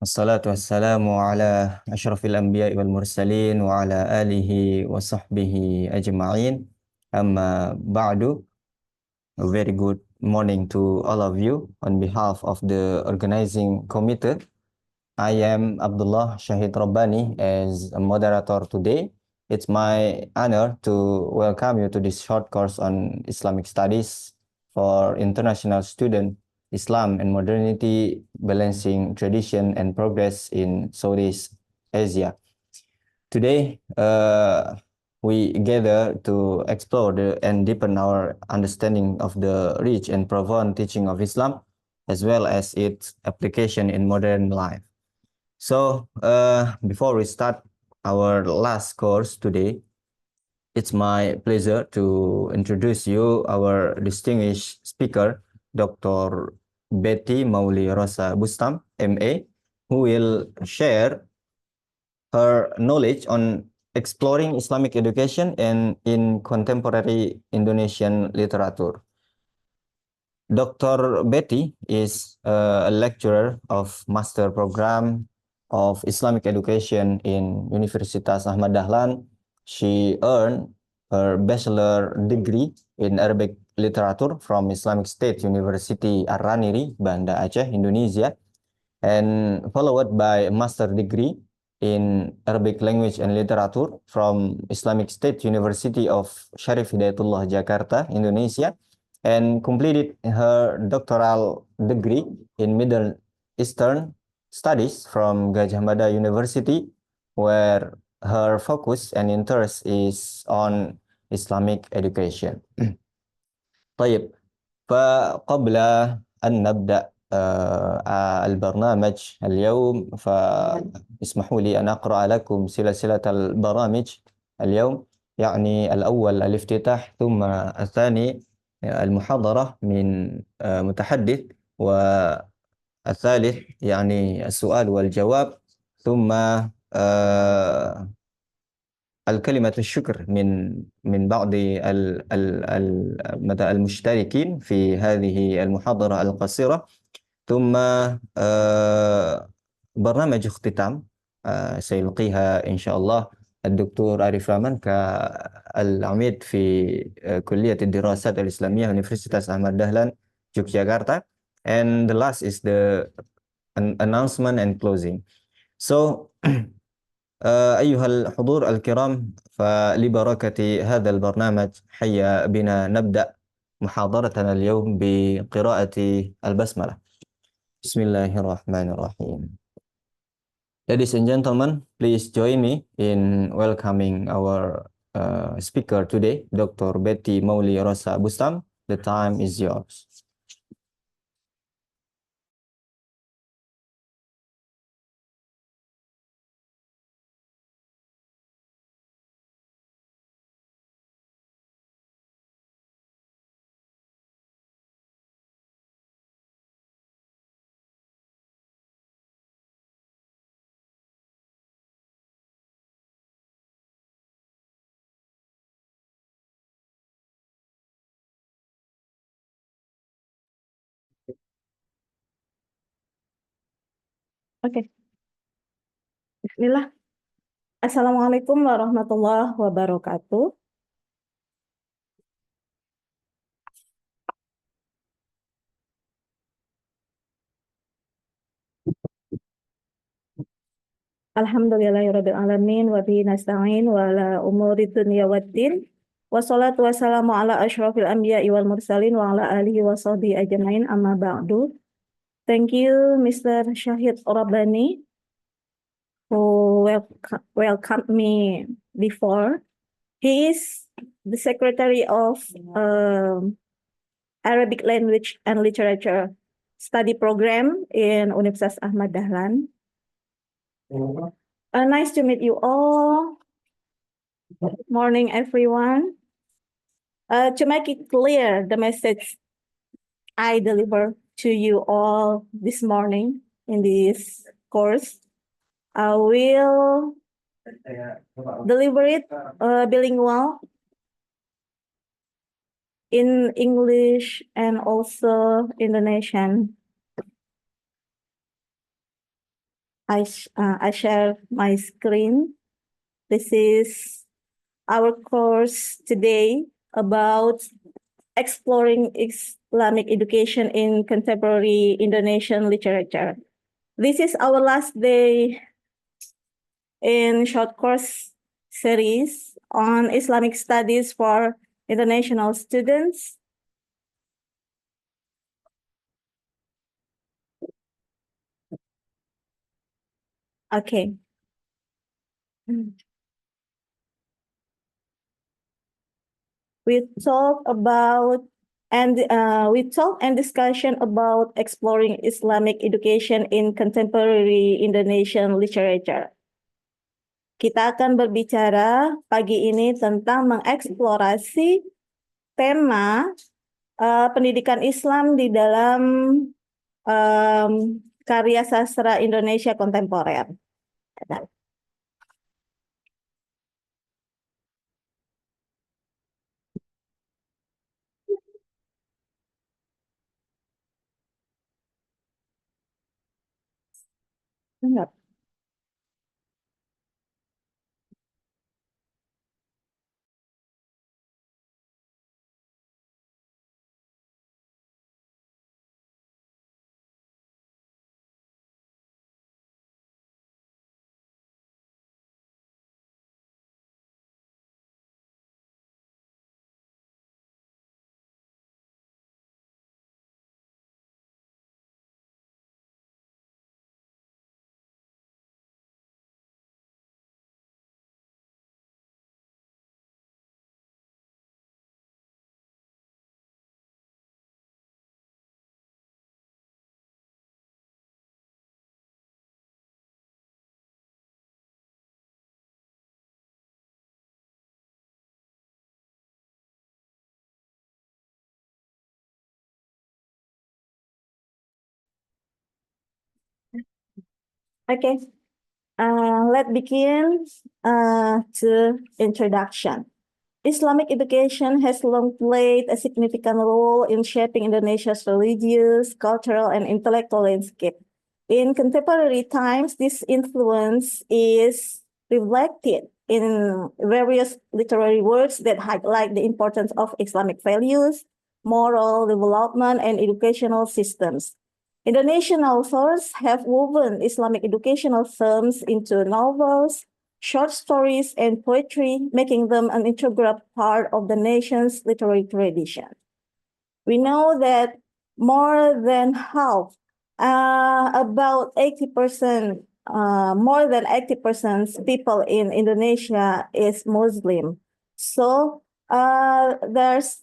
Assalatu wassalamu ala ashrafil anbiya wal mursalin wa ala alihi wa sahbihi ajma'in. Amma ba'du. A very good morning to all of you. On behalf of the organizing committee, I am Abdullah Shahid Rabbani as a moderator today. It's my honor to welcome you to this short course on Islamic studies for international students, Islam and modernity, balancing tradition and progress in Southeast Asia. Today, we gather to explore and deepen our understanding of the rich and profound teaching of Islam, as well as its application in modern life. So, before we start our last course today, it's my pleasure to introduce you our distinguished speaker, Dr. Betty Mauli Rosa Bustam, MA, who will share her knowledge on exploring Islamic education and in contemporary Indonesian literature. Dr. Betty is a lecturer of master program of Islamic education in Universitas Ahmad Dahlan. She earned her bachelor degree in Arabic literature from Islamic State University Ar-Raniri, Banda Aceh, Indonesia, and followed by a master degree in Arabic language and literature from Islamic State University of Syarif Hidayatullah, Jakarta, Indonesia, and completed her doctoral degree in Middle Eastern Studies from Gajah Mada University, where her focus and interest is on Islamic education. طيب فقبل أن نبدأ البرنامج اليوم، فاسمحوا لي أن أقرأ لكم سلسلة البرامج اليوم. يعني الأول الافتتاح، ثم الثاني المحاضرة من متحدث، والثالث يعني السؤال والجواب، ثم الكلمة الشكر من بعض المشتركين في هذه المحاضرة القصيرة، ثم برنامج اختتام سيلقيها إن شاء الله الدكتور عارف رامان كالعميد في كلية الدراسات الإسلامية Universitas Ahmad Dahlan Yogyakarta. And the last is the announcement and closing. So أيها الحضور الكرام، فلبركة هذا البرنامج حيا بنا نبدأ محاضرتنا اليوم بقراءة البسملة. بسم الله الرحمن الرحيم. Ladies and gentlemen, please join me in welcoming our speaker today, Dr. Betty Mauli Rosa Bustam. The time is yours. Oke, Bismillah. Assalamualaikum warahmatullahi wabarakatuh. Alhamdulillahirabbil alamin wa bihi nasta'in wa ala umuri dunya waddin. Wassalatu wassalamu ala asyrafil anbiya'i wal mursalin wa ala alihi wa sahbihi ajmain, amma ba'du. Thank you, Mr. Shahid Rabbani, who welcomed me before. He is the Secretary of Arabic Language and Literature Study Program in Universitas Ahmad Dahlan. Nice to meet you all. Good morning, everyone. To make it clear, the message I deliver to you all this morning in this course, I will deliver it bilingual in English and also Indonesian. I share my screen. This is our course today about exploring Islamic education in contemporary Indonesian literature. This is our last day in short course series on Islamic studies for international students. Okay. We talk about we talk and discussion about exploring Islamic education in contemporary Indonesian literature. Kita akan berbicara pagi ini tentang mengeksplorasi tema pendidikan Islam di dalam karya sastra Indonesia kontemporer. Enggak. Okay. Let's begin to introduction. Islamic education has long played a significant role in shaping Indonesia's religious, cultural, and intellectual landscape. In contemporary times, this influence is reflected in various literary works that highlight the importance of Islamic values, moral development, and educational systems. Indonesian authors have woven Islamic educational themes into novels, short stories, and poetry, making them an integral part of the nation's literary tradition. We know that more than half, about 80%, more than 80% people in Indonesia is Muslim. So there's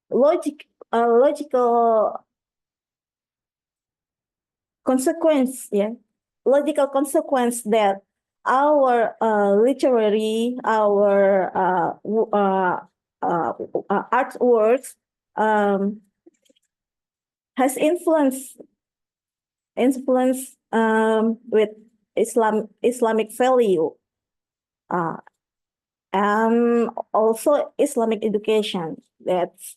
logical consequence, logical consequence that our literary, our artworks has influence with Islamic value, and also Islamic education that's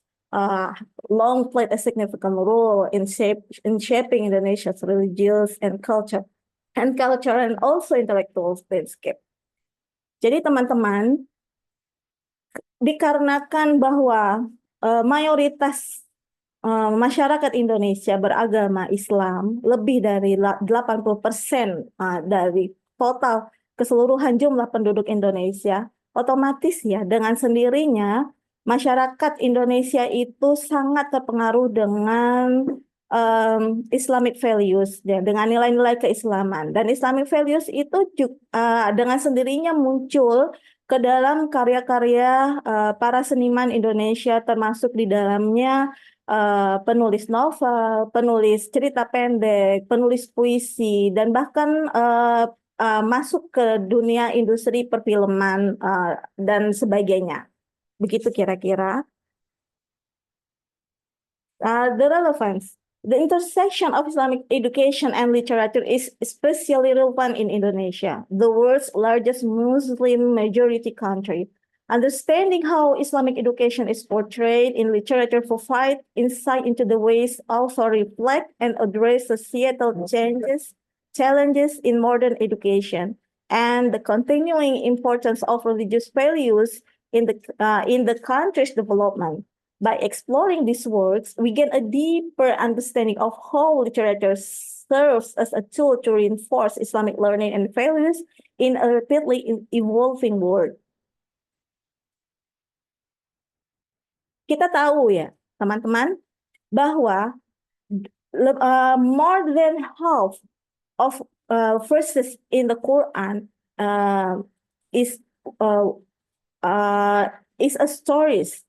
long played a significant role in shaping Indonesia's religious and culture and also intellectual landscape. Jadi teman-teman, dikarenakan bahwa mayoritas masyarakat Indonesia beragama Islam, lebih dari 80% dari total keseluruhan jumlah penduduk Indonesia, otomatis ya dengan sendirinya masyarakat Indonesia itu sangat terpengaruh dengan Islamic values, ya, dengan nilai-nilai keislaman. Dan Islamic values itu juga, dengan sendirinya muncul ke dalam karya-karya para seniman Indonesia, termasuk di dalamnya penulis novel, penulis cerita pendek, penulis puisi, dan bahkan masuk ke dunia industri perfilman dan sebagainya. Begitu kira-kira. The relevance. The intersection of Islamic education and literature is especially relevant in Indonesia, the world's largest Muslim majority country. Understanding how Islamic education is portrayed in literature provide insight into the ways authors reflect and address societal challenges in modern education, and the continuing importance of religious values in the country's development. By exploring these works, we gain a deeper understanding of how literature serves as a tool to reinforce Islamic learning and values in a rapidly evolving world. Kita tahu ya, teman-teman, bahwa more than half of verses in the Quran is a stories.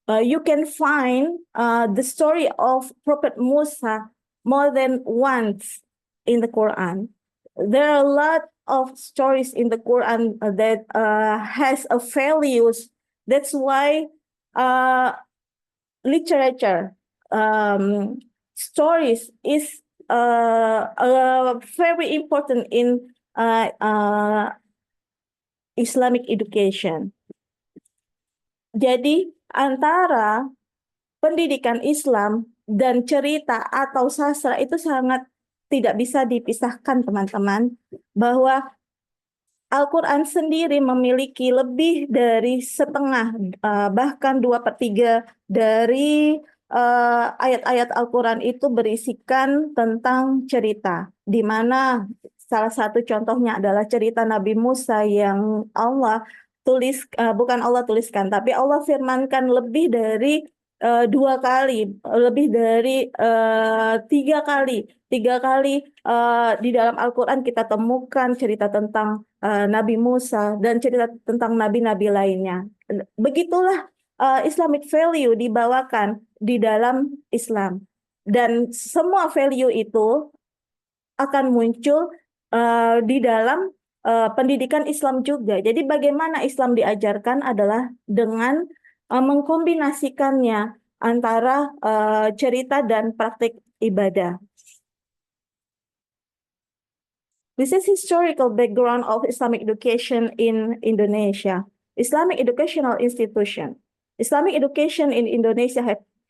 You can find the story of Prophet Musa more than once in the Quran. There are a lot of stories in the Quran that has a values. That's why literature stories is very important in Islamic education. Jadi antara pendidikan Islam dan cerita atau sastra itu sangat tidak bisa dipisahkan, teman-teman, bahwa Al-Quran sendiri memiliki lebih dari setengah, bahkan 2/3 dari ayat-ayat Al-Quran itu berisikan tentang cerita, di mana salah satu contohnya adalah cerita Nabi Musa yang bukan Allah tuliskan, tapi Allah firmankan lebih dari 2 kali, lebih dari 3 kali di dalam Al-Quran kita temukan cerita tentang Nabi Musa dan cerita tentang nabi-nabi lainnya. Begitulah Islamic value dibawakan di dalam Islam. Dan semua value itu akan muncul di dalam pendidikan Islam juga. Jadi bagaimana Islam diajarkan adalah dengan mengkombinasikannya antara cerita dan praktik ibadah. This is historical background of Islamic education in Indonesia. Islamic educational institution. Islamic education in Indonesia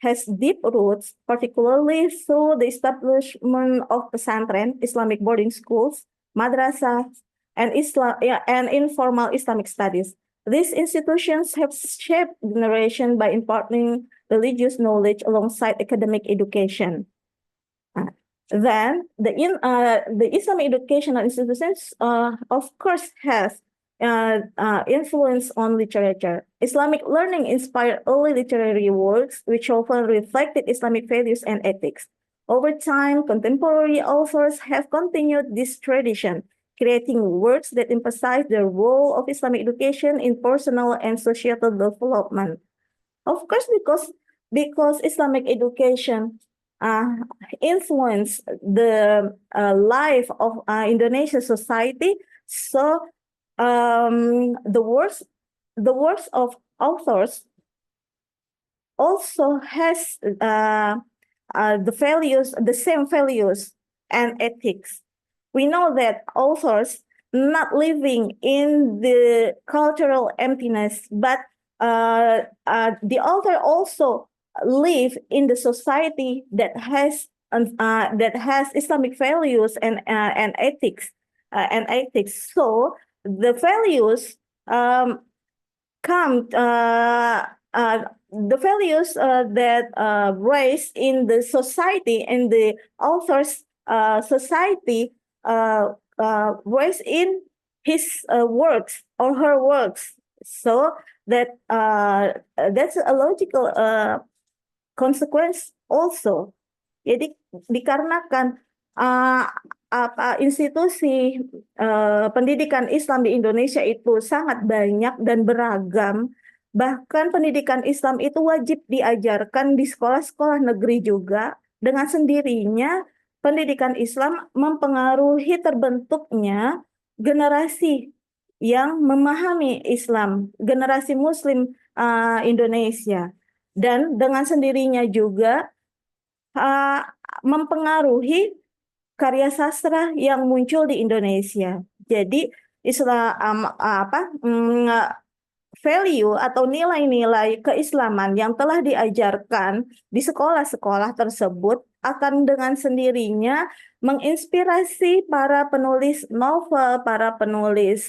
has deep roots, particularly through the establishment of pesantren, Islamic boarding schools, madrasah, and informal Islamic studies. These institutions have shaped generation by imparting religious knowledge alongside academic education. Then the Islamic educational institutions, of course, have influence on literature. Islamic learning inspired early literary works, which often reflected Islamic values and ethics. Over time, contemporary authors have continued this tradition, creating works that emphasize the role of Islamic education in personal and societal development. Of course, because Islamic education influence the life of Indonesian society, so the works of authors also has the same values and ethics. We know that authors not living in the cultural emptiness, but the author also live in the society that has Islamic values and ethics. So the values that raised in the society and the author's society raised in his works or her works. So that that's a logical consequence also. Jadi dikarenakan institusi pendidikan Islam di Indonesia itu sangat banyak dan beragam, bahkan pendidikan Islam itu wajib diajarkan di sekolah-sekolah negeri juga. Dengan sendirinya pendidikan Islam mempengaruhi terbentuknya generasi yang memahami Islam, generasi Muslim Indonesia, dan dengan sendirinya juga mempengaruhi karya sastra yang muncul di Indonesia. Jadi value atau nilai-nilai keislaman yang telah diajarkan di sekolah-sekolah tersebut akan dengan sendirinya menginspirasi para penulis novel, para penulis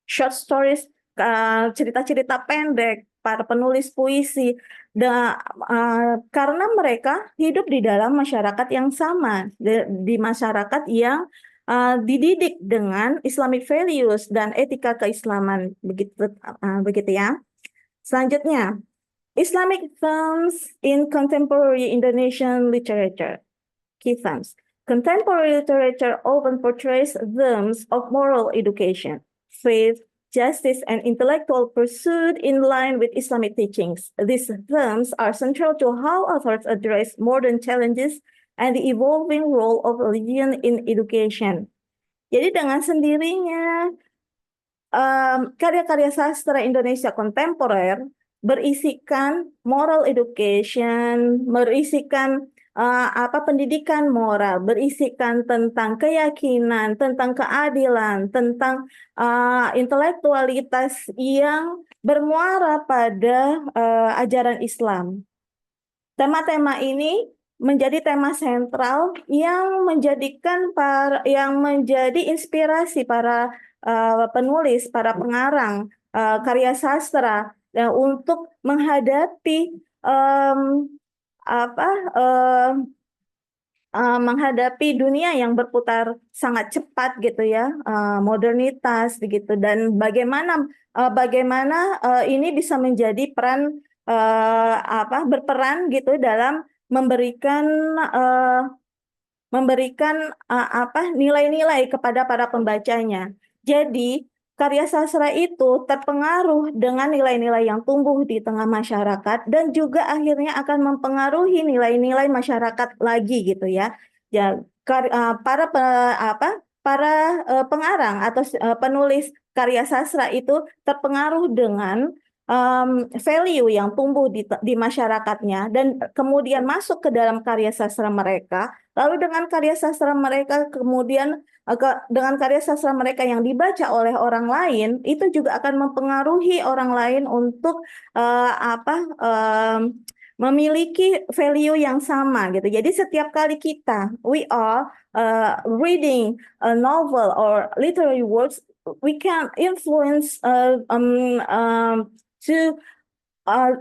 short stories, cerita-cerita pendek, para penulis puisi, karena mereka hidup di dalam masyarakat yang sama, di masyarakat yang dididik dengan Islamic values dan etika keislaman, begitu ya. Selanjutnya, Islamic themes in contemporary Indonesian literature. Key themes. Contemporary literature often portrays themes of moral education, faith, justice, and intellectual pursuit in line with Islamic teachings. These themes are central to how authors address modern challenges and the evolving role of religion in education. Jadi dengan sendirinya karya-karya sastra Indonesia kontemporer berisikan moral education, berisikan pendidikan moral, berisikan tentang keyakinan, tentang keadilan, tentang intelektualitas yang bermuara pada ajaran Islam. Tema-tema ini menjadi tema sentral yang menjadi inspirasi para penulis, para pengarang karya sastra untuk menghadapi menghadapi dunia yang berputar sangat cepat gitu ya, modernitas begitu, dan bagaimana ini bisa menjadi berperan gitu dalam memberikan nilai-nilai kepada para pembacanya. Jadi karya sastra itu terpengaruh dengan nilai-nilai yang tumbuh di tengah masyarakat dan juga akhirnya akan mempengaruhi nilai-nilai masyarakat lagi gitu ya. Para pengarang atau penulis karya sastra itu terpengaruh dengan value yang tumbuh di masyarakatnya dan kemudian masuk ke dalam karya sastra mereka. Lalu dengan karya sastra mereka dengan karya sastra mereka yang dibaca oleh orang lain itu juga akan mempengaruhi orang lain untuk memiliki value yang sama gitu. Jadi setiap kali we are reading a novel or literary works, we can influence to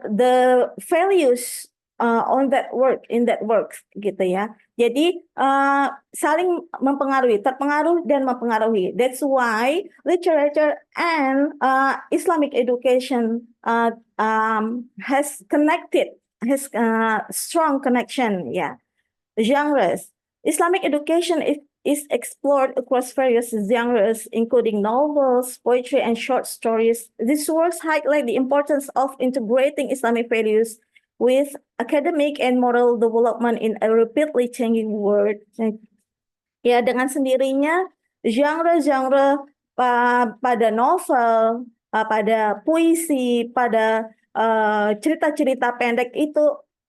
the values on that work, in that work gitu ya. Jadi saling terpengaruh dan mempengaruhi. That's why literature and Islamic education has strong connection, yeah. Genres. Islamic education is explored across various genres, including novels, poetry, and short stories. These works highlight the importance of integrating Islamic values with academic and moral development in a rapidly changing world. Ya, dengan sendirinya genre-genre pada novel, pada puisi, pada cerita-cerita pendek itu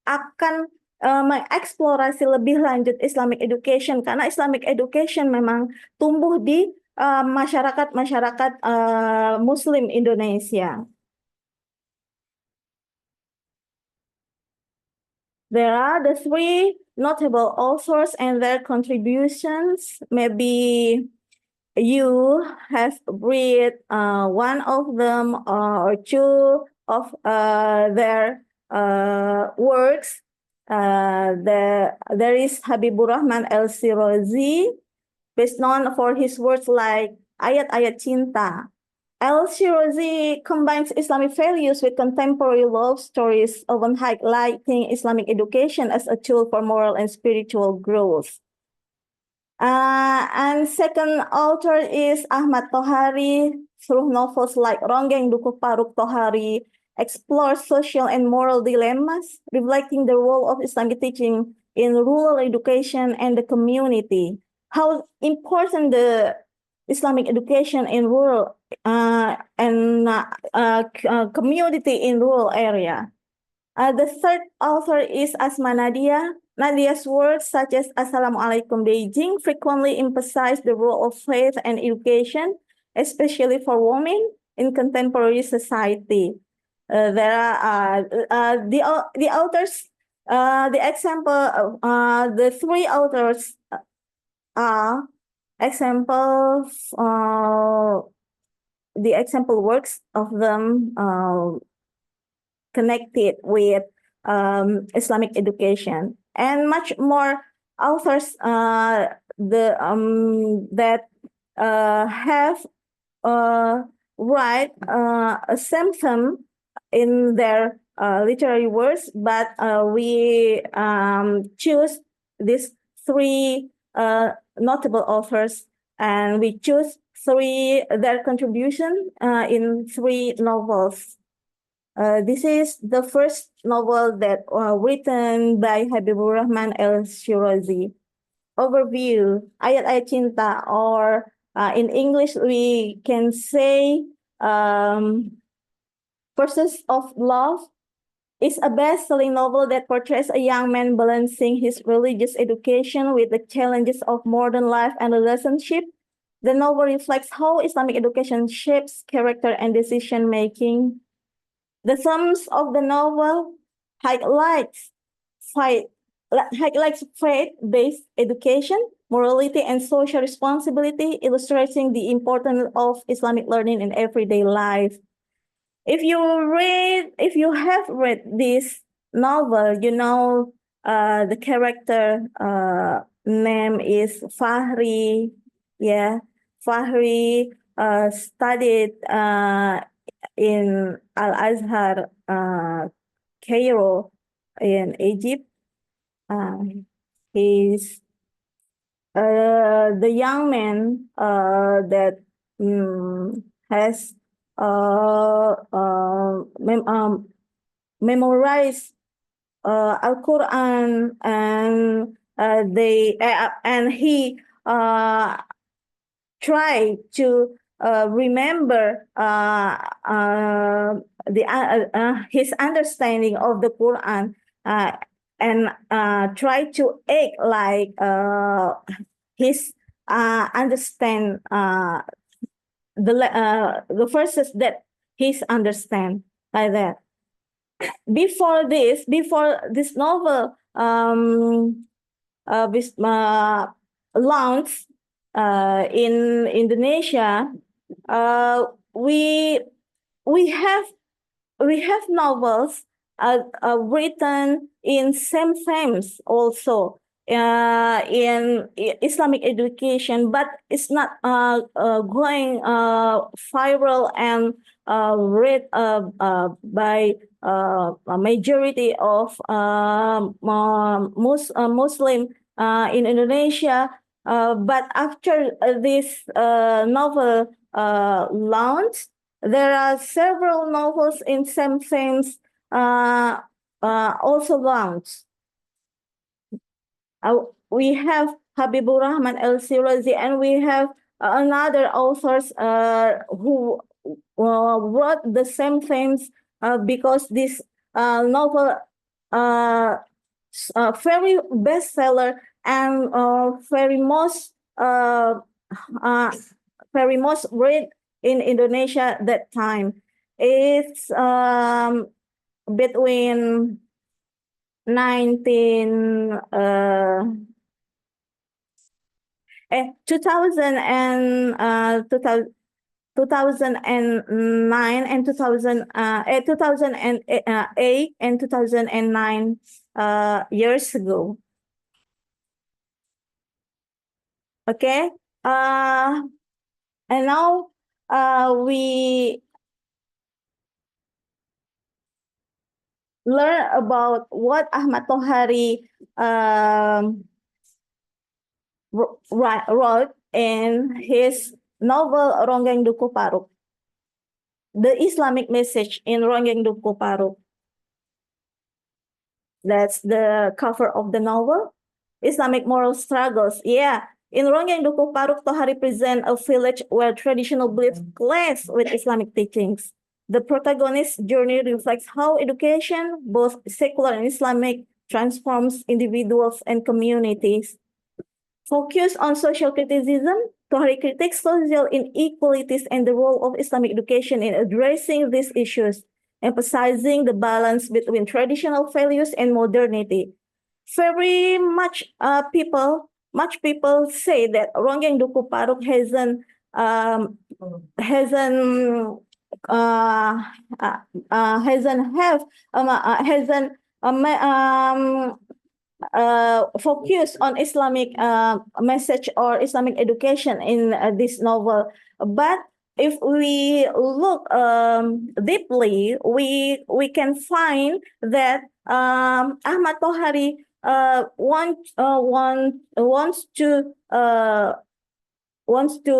akan mengeksplorasi lebih lanjut Islamic education karena Islamic education memang tumbuh di masyarakat Muslim Indonesia. There are the three notable authors and their contributions. Maybe you have read one of them or two of their works. There is Habibur Rahman Al-Shirazi, best known for his works like Ayat-Ayat Cinta. Al-Shirazi combines Islamic values with contemporary love stories, often highlighting Islamic education as a tool for moral and spiritual growth. And second author is Ahmad Tohari, through novels like Ronggeng Dukuh Paruk Tohari, explores social and moral dilemmas, reflecting the role of Islamic teaching in rural education and the community. How important the Islamic education in rural community in rural area. The third author is Asma Nadia. Nadia's works such as Assalamualaikum Beijing frequently emphasize the role of faith and education, especially for women in contemporary society. There are the authors, the example, the three authors are examples, the example works of them connected with Islamic education, and much more authors that have write a same in their literary works, but we choose these three notable authors, and we choose their contribution in three novels. This is the first novel that written by Habibur Rahman El-Shirazi. Overview, Ayat-Ayat Cinta, or in English we can say Verses of Love, is a best-selling novel that portrays a young man balancing his religious education with the challenges of modern life and relationship. The novel reflects how Islamic education shapes character and decision-making. The themes of the novel highlights faith-based education, morality, and social responsibility, illustrating the importance of Islamic learning in everyday life. If you have read this novel, you know the character name is Fahri. Yeah, Fahri studied in Al-Azhar, Cairo, in Egypt. He's the young man that has memorized Al-Quran, and he tried to remember his understanding of the Quran, and try to act like his understand the verses that he understand, like that. Before this novel launched in Indonesia, we have novels written in same themes also in Islamic education, but it's not going viral and read by a majority of Muslim in Indonesia. But after this novel launched, there are several novels in same themes also launched. We have Habibur Rahman El-Shirazi, and we have another authors who wrote the same themes because this novel very bestseller and very most read in Indonesia that time. It's between 2009 and 2008 and 2009 years ago. Okay, and now we learn about what Ahmad Tohari wrote in his novel Ronggeng Duku Paruk. The Islamic message in Ronggeng Duku Paruk. That's the cover of the novel. Islamic moral struggles. Yeah, in Ronggeng Duku Paruk, Tohari presents a village where traditional beliefs clash with Islamic teachings. The protagonist's journey reflects how education, both secular and Islamic, transforms individuals and communities. Focus on social criticism, Tohari critiques social inequalities and the role of Islamic education in addressing these issues, emphasizing the balance between traditional values and modernity. Very much people say that Ronggeng Duku Paruk hasn't um, hasn't uh, hasn't have hasn't focus on Islamic message or Islamic education in this novel. But if we look deeply, we can find that Ahmad Tohari wants to wants to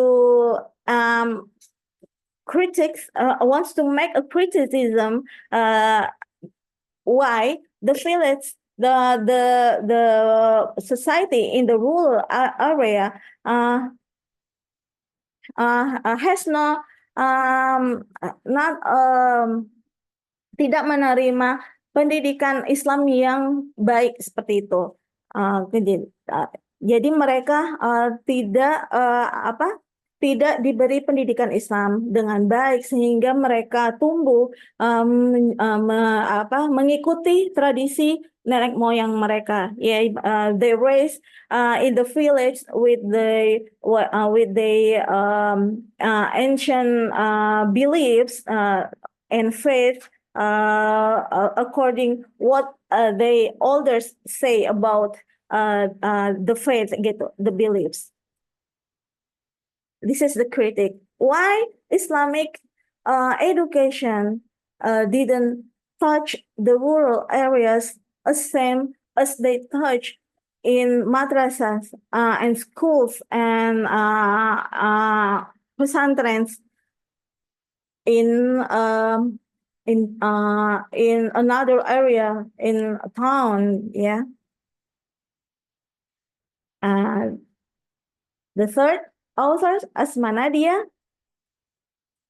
make a criticism why the village the society in the rural area has not tidak menerima pendidikan Islam yang baik seperti itu. Jadi mereka tidak diberi pendidikan Islam dengan baik sehingga mereka tumbuh mengikuti tradisi nenek moyang mereka. They raised in the village with the ancient beliefs and faith according what the elders say about the faith, the beliefs. This is the critic. Why Islamic education didn't touch the rural areas as same as they touch in madrasas and schools and pesantren in another area in a town. The third author, Asma Nadia.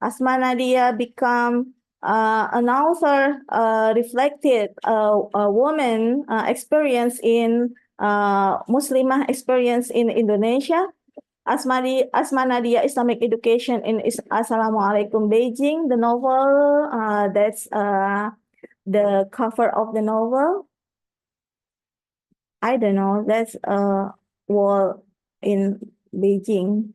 Asma Nadia become an author reflected a woman experience in Muslimah experience in Indonesia. Asma Nadia Islamic Education in Assalamualaikum Beijing. The novel, that's the cover of the novel. I don't know, that's a wall in Beijing.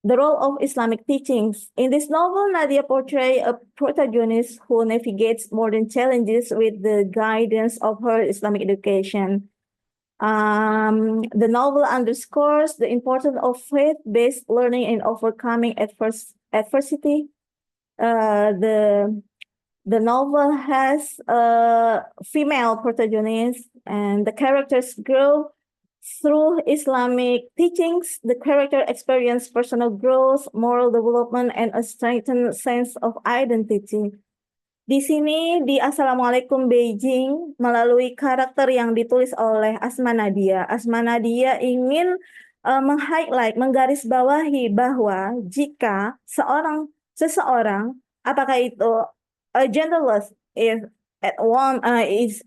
The role of Islamic teachings. In this novel, Nadia portrays a protagonist who navigates modern challenges with the guidance of her Islamic education. The novel underscores the importance of faith-based learning in overcoming adversity. The novel has a female protagonist, and the characters grow through Islamic teachings. The character experience personal growth, moral development, and a strengthened sense of identity. Di sini di Assalamualaikum Beijing melalui karakter yang ditulis oleh Asma Nadia. Asma Nadia ingin meng-highlight, menggarisbawahi bahwa jika seseorang, apakah itu a genderless, if at one he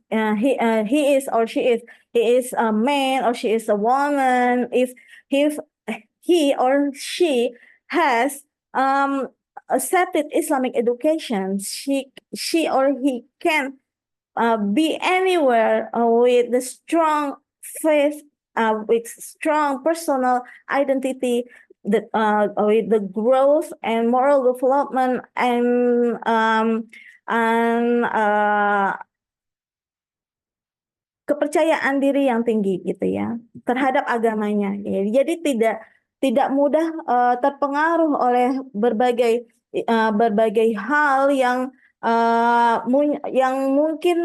is or she is, he is a man or she is a woman, if he or she has accepted Islamic education, she or he can be anywhere with the strong faith, with strong personal identity, with the growth and moral development and kepercayaan diri yang tinggi gitu ya terhadap agamanya. Jadi tidak mudah terpengaruh oleh berbagai hal yang mungkin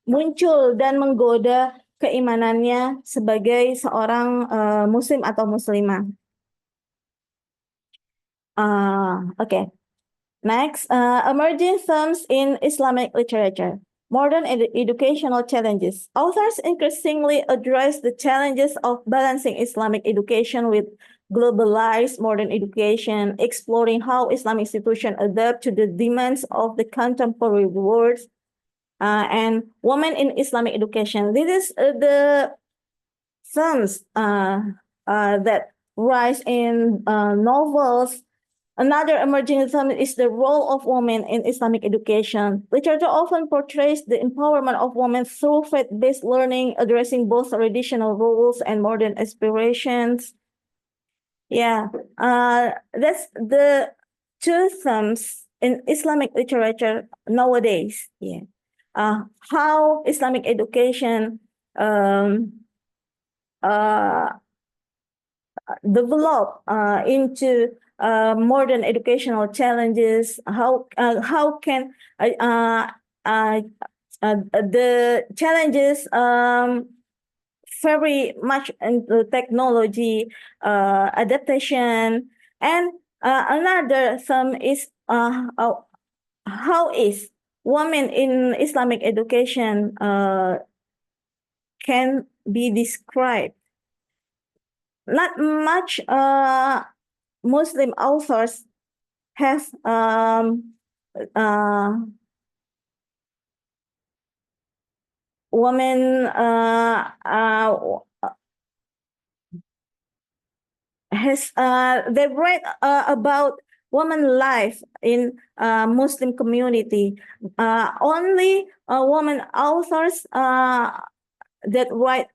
muncul dan menggoda keimanannya sebagai seorang muslim atau muslimah. Okay. Next, emerging themes in Islamic literature. Modern educational challenges. Authors increasingly address the challenges of balancing Islamic education with globalized modern education, exploring how Islamic institutions adapt to the demands of the contemporary world, and women in Islamic education. This is the themes that rise in novels. Another emerging theme is the role of women in Islamic education. Literature often portrays the empowerment of women through faith-based learning, addressing both traditional roles and modern aspirations. Yeah, that's the two themes in Islamic literature nowadays. Yeah, how Islamic education um, uh, develop into modern educational challenges. How can the challenges very much into technology adaptation, and another theme is how is women in Islamic education can be described. Not much Muslim authors have women they write about woman life in Muslim community. Only woman authors that write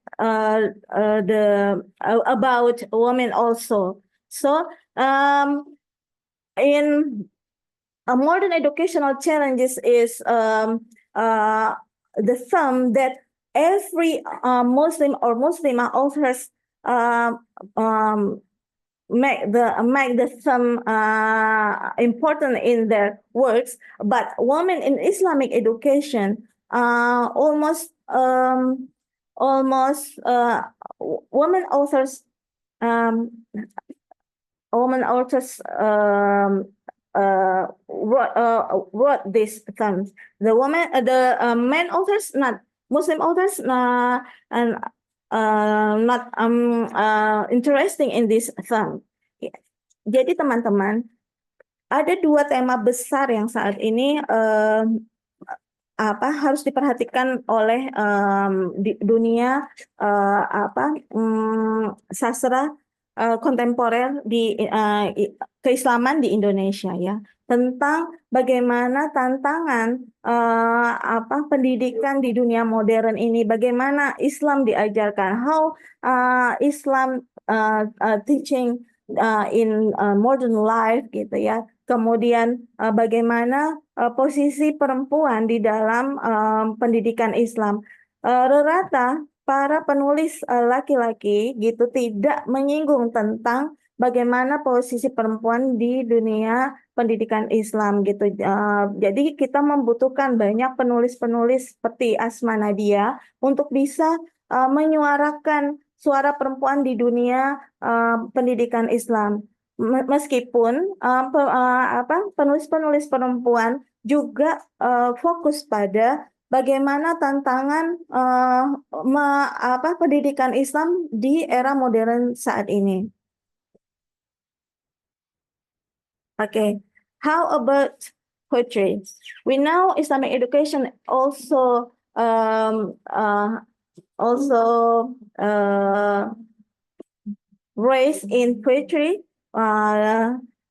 about women also. So in modern educational challenges is the theme that every Muslim or Muslimah authors make the theme important in their works, but women in Islamic education almost women authors wrote these themes. The men authors, not Muslim authors, and not interesting in this theme. Jadi teman-teman, ada dua tema besar yang saat ini harus diperhatikan oleh di dunia sastra kontemporer di keislaman di Indonesia, ya, tentang bagaimana tantangan pendidikan di dunia modern ini, bagaimana Islam diajarkan, how Islam teaching in modern life, gitu ya. Kemudian bagaimana posisi perempuan di dalam pendidikan Islam. Rata para penulis laki-laki gitu tidak menyinggung tentang bagaimana posisi perempuan di dunia pendidikan Islam gitu. Jadi kita membutuhkan banyak penulis-penulis seperti Asma Nadia untuk bisa menyuarakan suara perempuan di dunia pendidikan Islam. Meskipun penulis-penulis perempuan juga fokus pada bagaimana tantangan pendidikan Islam di era modern saat ini. Okay, how about poetry? We know Islamic education also raised in poetry.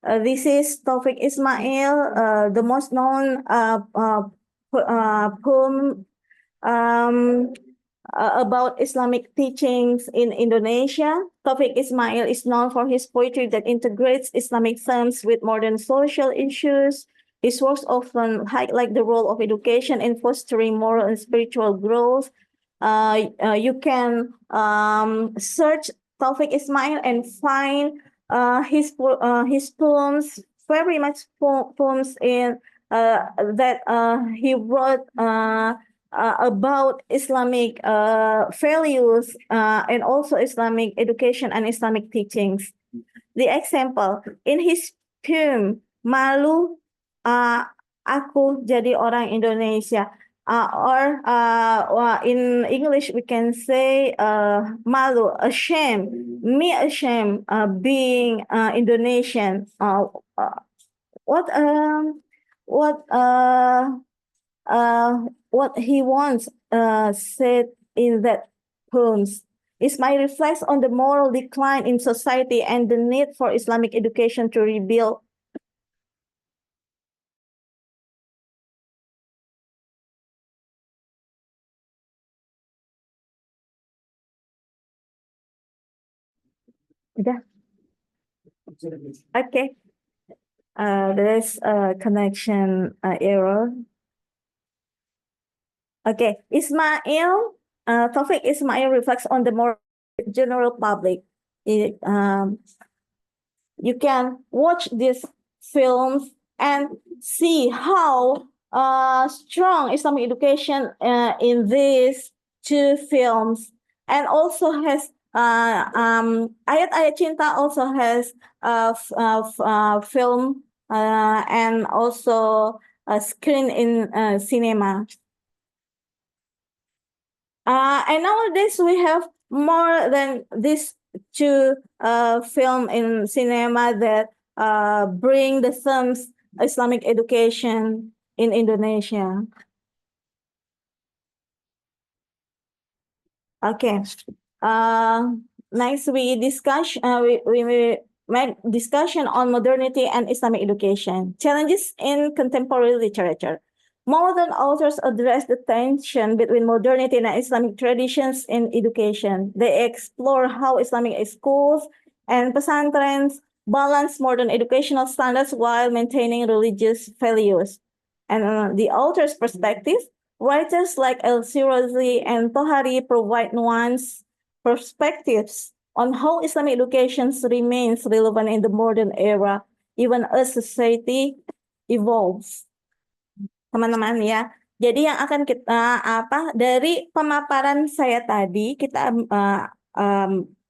This is Taufik Ismail, the most known poem about Islamic teachings in Indonesia. Taufik Ismail is known for his poetry that integrates Islamic themes with modern social issues. His works often highlight the role of education in fostering moral and spiritual growth. You can search Taufik Ismail and find his poems, very much poems in that he wrote about Islamic values and also Islamic education and Islamic teachings. The example in his poem Malu Aku Jadi Orang Indonesia, or in English we can say malu, ashamed, me ashamed being Indonesian. What he once said in that poems. Ismail reflects on the moral decline in society and the need for Islamic education to rebuild. Udah. Okay. There's a connection error. Okay, Taufik Ismail reflects on the more general public. You can watch these films and see how strong Islamic education in these two films, and also has Ayat-Ayat Cinta also has film and also a screen in cinema. And nowadays we have more than these two film in cinema that bring the themes Islamic education in Indonesia. Okay. Next we make discussion on modernity and Islamic education. Challenges in contemporary literature. Modern authors address the tension between modernity and Islamic traditions in education. They explore how Islamic schools and pesantrens balance modern educational standards while maintaining religious values. And the author's perspective, writers like El-Sirazi and Tohari provide nuanced perspectives on how Islamic education remains relevant in the modern era, even as society evolves. Teman-teman ya. Jadi yang akan kita dari pemaparan saya tadi kita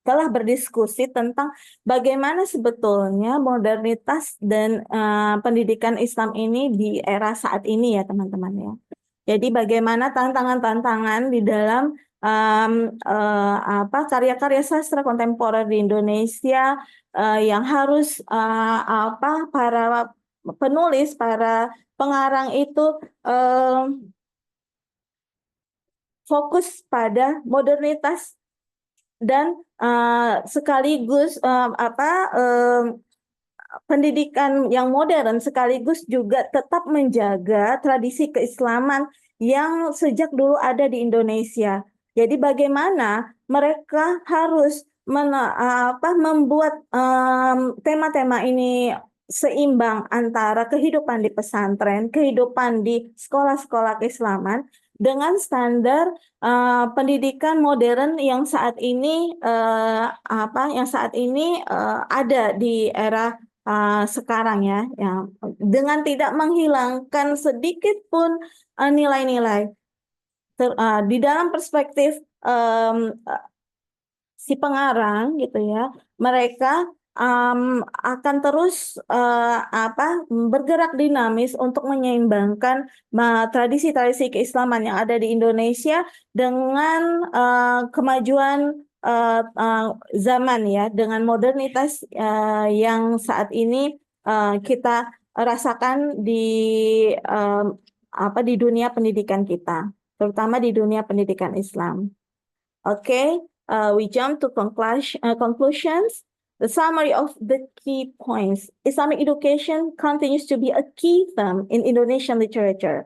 telah berdiskusi tentang bagaimana sebetulnya modernitas dan pendidikan Islam ini di era saat ini ya teman-teman ya. Jadi bagaimana tantangan-tantangan di dalam karya-karya sastra kontemporer di Indonesia yang harus para penulis, para pengarang itu fokus pada modernitas dan sekaligus pendidikan yang modern sekaligus juga tetap menjaga tradisi keislaman yang sejak dulu ada di Indonesia. Jadi bagaimana mereka harus membuat tema-tema ini seimbang antara kehidupan di pesantren, kehidupan di sekolah-sekolah keislaman dengan standar pendidikan modern yang saat ini ada di era sekarang ya, dengan tidak menghilangkan sedikit pun nilai-nilai di dalam perspektif si pengarang gitu ya, mereka akan terus bergerak dinamis untuk menyeimbangkan tradisi-tradisi keislaman yang ada di Indonesia dengan kemajuan zaman ya, dengan modernitas yang saat ini kita rasakan di dunia pendidikan kita, terutama di dunia pendidikan Islam. Okay, we jump to conclusions. The summary of the key points. Islamic education continues to be a key theme in Indonesian literature.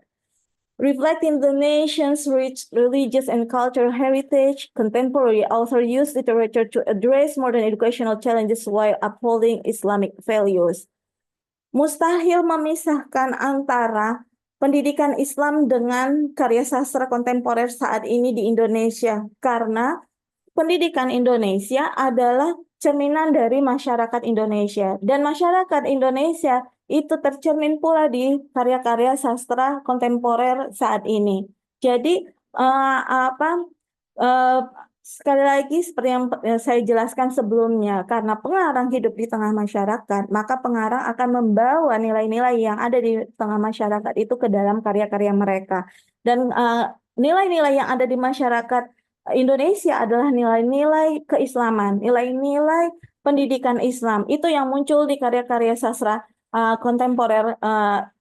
Reflecting the nation's rich religious and cultural heritage, contemporary authors use literature to address modern educational challenges while upholding Islamic values. Mustahil memisahkan antara pendidikan Islam dengan karya sastra kontemporer saat ini di Indonesia, karena pendidikan Indonesia adalah cerminan dari masyarakat Indonesia, dan masyarakat Indonesia itu tercermin pula di karya-karya sastra kontemporer saat ini. Jadi sekali lagi seperti yang saya jelaskan sebelumnya, karena pengarang hidup di tengah masyarakat, maka pengarang akan membawa nilai-nilai yang ada di tengah masyarakat itu ke dalam karya-karya mereka. Dan nilai-nilai yang ada di masyarakat Indonesia adalah nilai-nilai keislaman, nilai-nilai pendidikan Islam. Itu yang muncul di karya-karya sastra kontemporer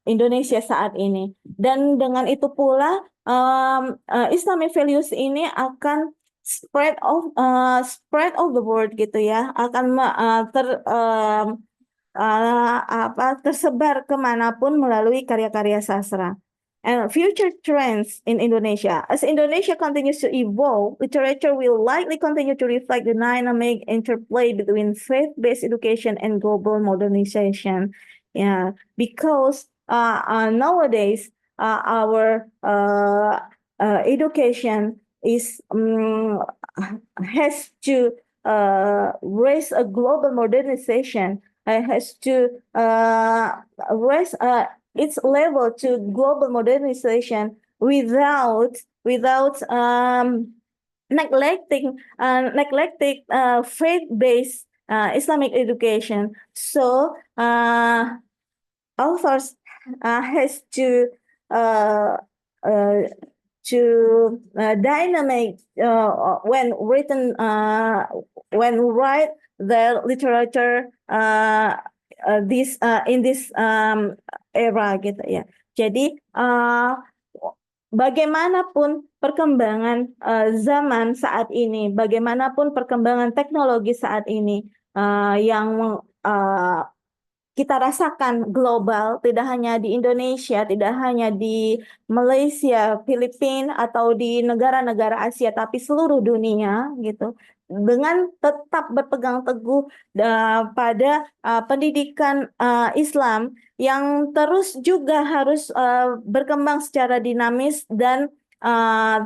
Indonesia saat ini. Dan dengan itu pula Islamic values ini akan spread of the word gitu ya, akan tersebar kemanapun melalui karya-karya sastra. And future trends in Indonesia. As Indonesia continues to evolve, literature will likely continue to reflect the dynamic interplay between faith-based education and global modernization. Yeah, because nowadays our education is has to raise a global modernization, has to raise its level to global modernization without neglecting faith-based Islamic education. So authors has uh, uh, dynamic when write their literature this in this era gitu ya. Jadi bagaimanapun perkembangan zaman saat ini, bagaimanapun perkembangan teknologi saat ini yang kita rasakan global, tidak hanya di Indonesia, tidak hanya di Malaysia, Filipina, atau di negara-negara Asia, tapi seluruh dunia gitu. Dengan tetap berpegang teguh pada pendidikan Islam yang terus juga harus berkembang secara dinamis dan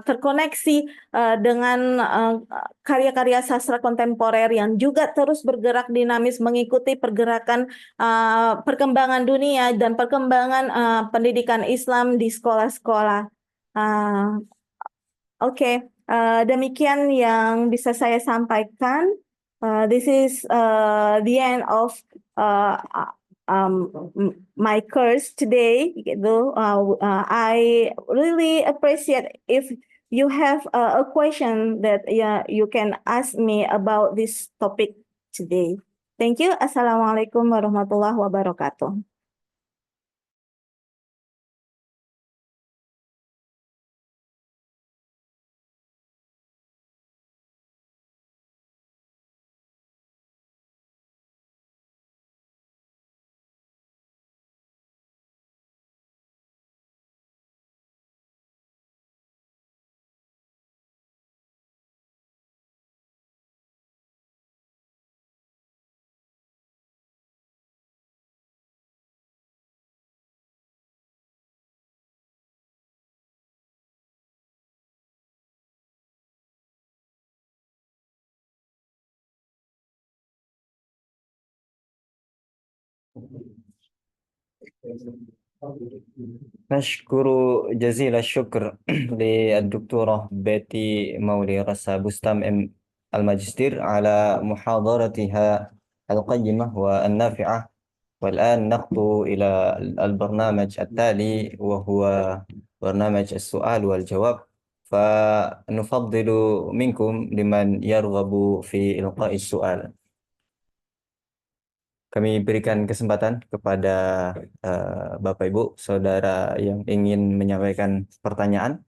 terkoneksi dengan karya-karya sastra kontemporer yang juga terus bergerak dinamis mengikuti pergerakan perkembangan dunia dan perkembangan pendidikan Islam di sekolah-sekolah. Oke, demikian yang bisa saya sampaikan. This is the end of my course today. Gitu. I really appreciate if you have a question that you can ask me about this topic today. Thank you. Assalamualaikum warahmatullahi wabarakatuh. نشكر جزيل الشكر للدكتورة بيتي مولي رسا بستام الماجستير على محاضرتها القيمة والنافعة. والآن نخطو إلى البرنامج التالي وهو برنامج السؤال والجواب. فنفضل منكم لمن يرغب في إلقاء السؤال. Kami berikan kesempatan kepada Bapak Ibu, Saudara yang ingin menyampaikan pertanyaan,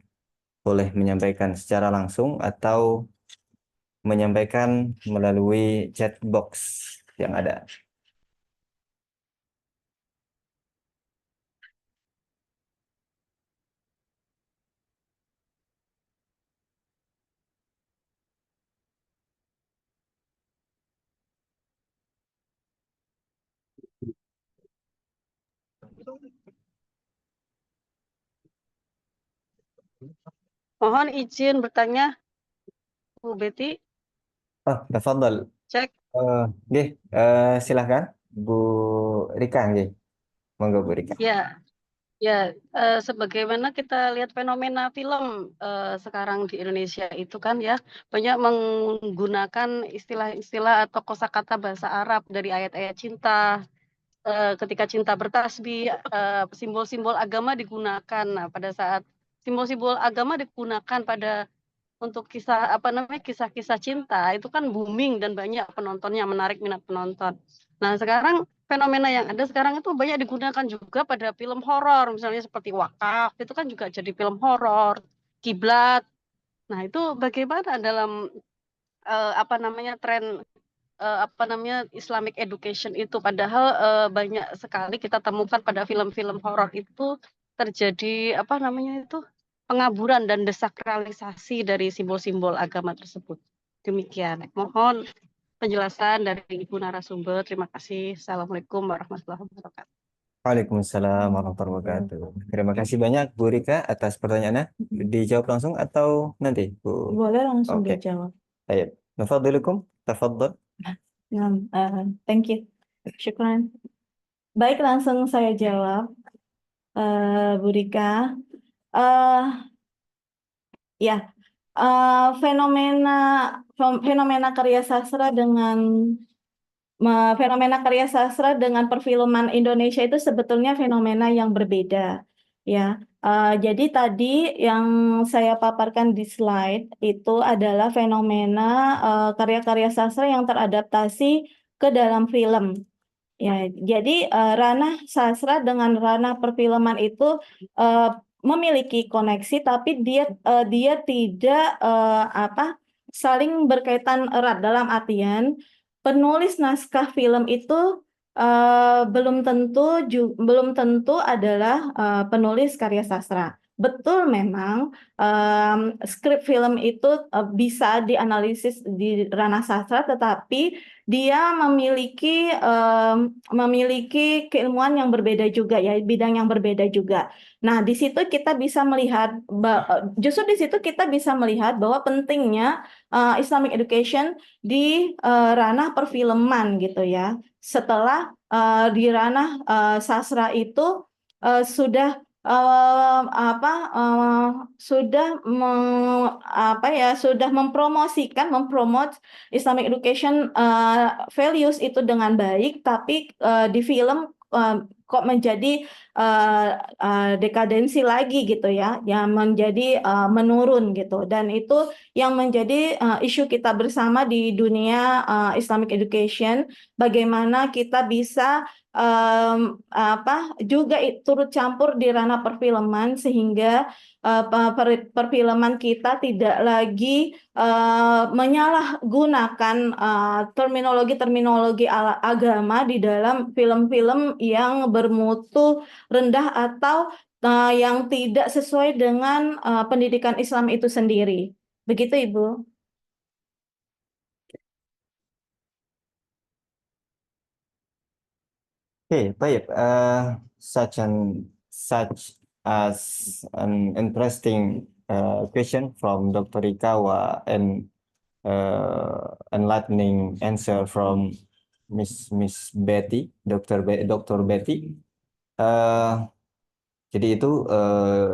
boleh menyampaikan secara langsung atau menyampaikan melalui chat box yang ada. Mohon izin bertanya, Bu Betty. Oh, tafadhal. Cek. Nggih, silahkan Bu Rika nggih. Monggo Bu Rika. Ya, sebagaimana kita lihat fenomena film sekarang di Indonesia itu kan ya, banyak menggunakan istilah-istilah atau kosakata bahasa Arab dari ayat-ayat cinta. Ketika cinta bertasbih, simbol-simbol agama digunakan. Nah, pada saat simbol-simbol agama digunakan untuk kisah-kisah cinta itu kan booming dan banyak penontonnya, menarik minat penonton. Nah, sekarang fenomena yang ada sekarang itu banyak digunakan juga pada film horor, misalnya seperti Wakaf, itu kan juga jadi film horor. Kiblat Nah, itu bagaimana dalam apa namanya tren apa namanya Islamic education itu padahal banyak sekali kita temukan pada film-film horor itu terjadi apa namanya itu pengaburan dan desakralisasi dari simbol-simbol agama tersebut. Demikian. Mohon penjelasan dari Ibu narasumber. Terima kasih. Assalamualaikum warahmatullahi wabarakatuh. Waalaikumsalam warahmatullahi wabarakatuh. Terima kasih banyak Bu Rika atas pertanyaannya. Dijawab langsung atau nanti Bu? Boleh langsung Oke. dijawab. Baik. Nafadhulukum, tafadhol. Nah, thank you. Syukran. Baik, langsung saya jawab, Bu Rika. Eh, ya, fenomena fenomena karya sastra dengan fenomena karya sastra dengan perfilman Indonesia itu sebetulnya fenomena yang berbeda, ya. Jadi tadi yang saya paparkan di slide itu adalah fenomena karya-karya sastra yang teradaptasi ke dalam film. Ya, jadi ranah sastra dengan ranah perfilman itu eh, memiliki koneksi, tapi dia tidak saling berkaitan erat dalam artian penulis naskah film itu belum tentu adalah penulis karya sastra. Betul memang skrip film itu bisa dianalisis di ranah sastra, tetapi dia memiliki keilmuan yang berbeda juga ya, bidang yang berbeda juga. Nah, di situ kita bisa melihat justru di situ kita bisa melihat bahwa pentingnya Islamic education di ranah perfilman gitu ya. Setelah di ranah sastra itu sudah sudah mempromot Islamic education values itu dengan baik, tapi di film kok menjadi dekadensi lagi gitu ya, yang menjadi menurun gitu, dan itu yang menjadi isu kita bersama di dunia Islamic education, bagaimana kita bisa juga turut campur di ranah perfilman sehingga perfilman kita tidak lagi menyalahgunakan terminologi-terminologi agama di dalam film-film yang bermutu rendah atau yang tidak sesuai dengan pendidikan Islam itu sendiri. Begitu, Ibu. Okay, baik. Such as an interesting question from Dr. Rikawa and enlightening answer from Miss Betty, Dr. Betty. Jadi itu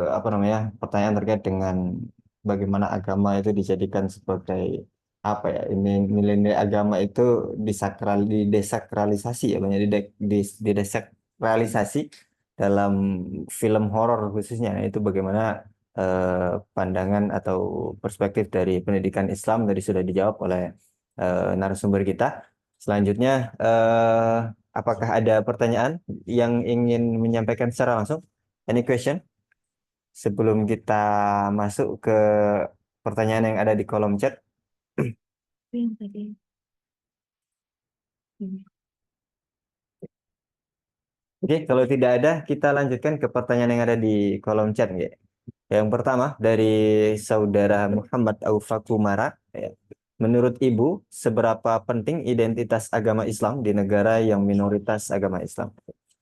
apa namanya pertanyaan terkait dengan bagaimana agama itu dijadikan sebagai apa ya, ini nilai-nilai agama itu didesakralisasi ya, banyak didesakralisasi dalam film horor khususnya. Nah, itu bagaimana pandangan atau perspektif dari pendidikan Islam tadi sudah dijawab oleh narasumber kita. Selanjutnya apakah ada pertanyaan yang ingin menyampaikan secara langsung? Any question? Sebelum kita masuk ke pertanyaan yang ada di kolom chat. Yang tadi. Oke, kalau tidak ada, kita lanjutkan ke pertanyaan yang ada di kolom chat. Ya. Yang pertama dari saudara Muhammad Aufakumara. Ya. Menurut Ibu, seberapa penting identitas agama Islam di negara yang minoritas agama Islam?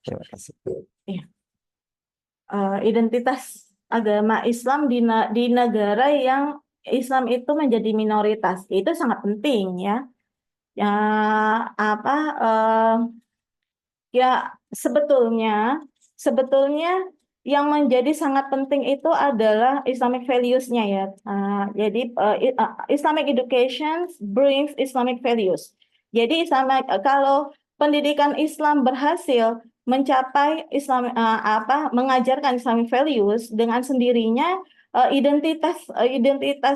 Terima kasih. Iya. Identitas agama Islam di negara yang Islam itu menjadi minoritas itu sangat penting ya. Ya apa Ya, sebetulnya yang menjadi sangat penting itu adalah Islamic values-nya ya. Jadi Islamic education brings Islamic values. Jadi kalau pendidikan Islam berhasil mencapai mengajarkan Islamic values, dengan sendirinya identitas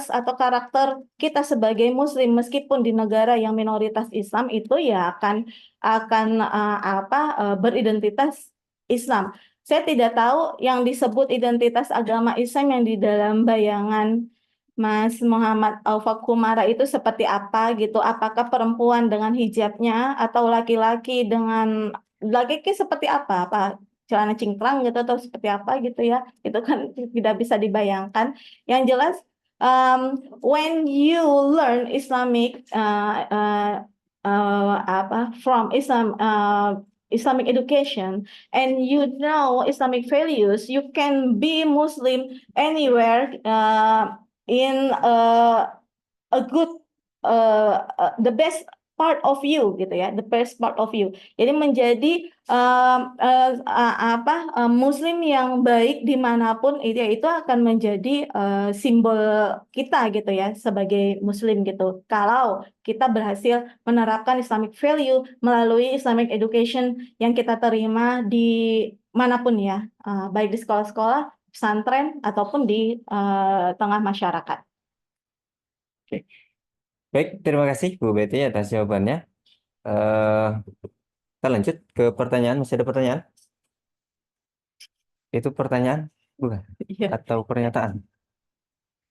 atau karakter kita sebagai Muslim meskipun di negara yang minoritas Islam itu ya akan beridentitas Islam. Saya tidak tahu yang disebut identitas agama Islam yang di dalam bayangan Mas Muhammad Aufakumara itu seperti apa gitu? Apakah perempuan dengan hijabnya atau laki-laki dengan laki-laki seperti apa? Apa celana cingkrang gitu atau seperti apa gitu ya? Itu kan tidak bisa dibayangkan. Yang jelas, when you learn Islamic from Islamic education and you know Islamic values, you can be Muslim anywhere. In a good the best part of you gitu ya, the best part of you. Jadi menjadi Muslim yang baik dimanapun itu akan menjadi simbol kita gitu ya sebagai Muslim gitu. Kalau kita berhasil menerapkan Islamic value melalui Islamic education yang kita terima di manapun ya, baik di sekolah-sekolah, pesantren ataupun di tengah masyarakat. Oke. Baik, terima kasih Bu Betty atas jawabannya. Eh, kita lanjut ke pertanyaan. Masih ada pertanyaan? Itu pertanyaan bukan? Iya, Atau pernyataan?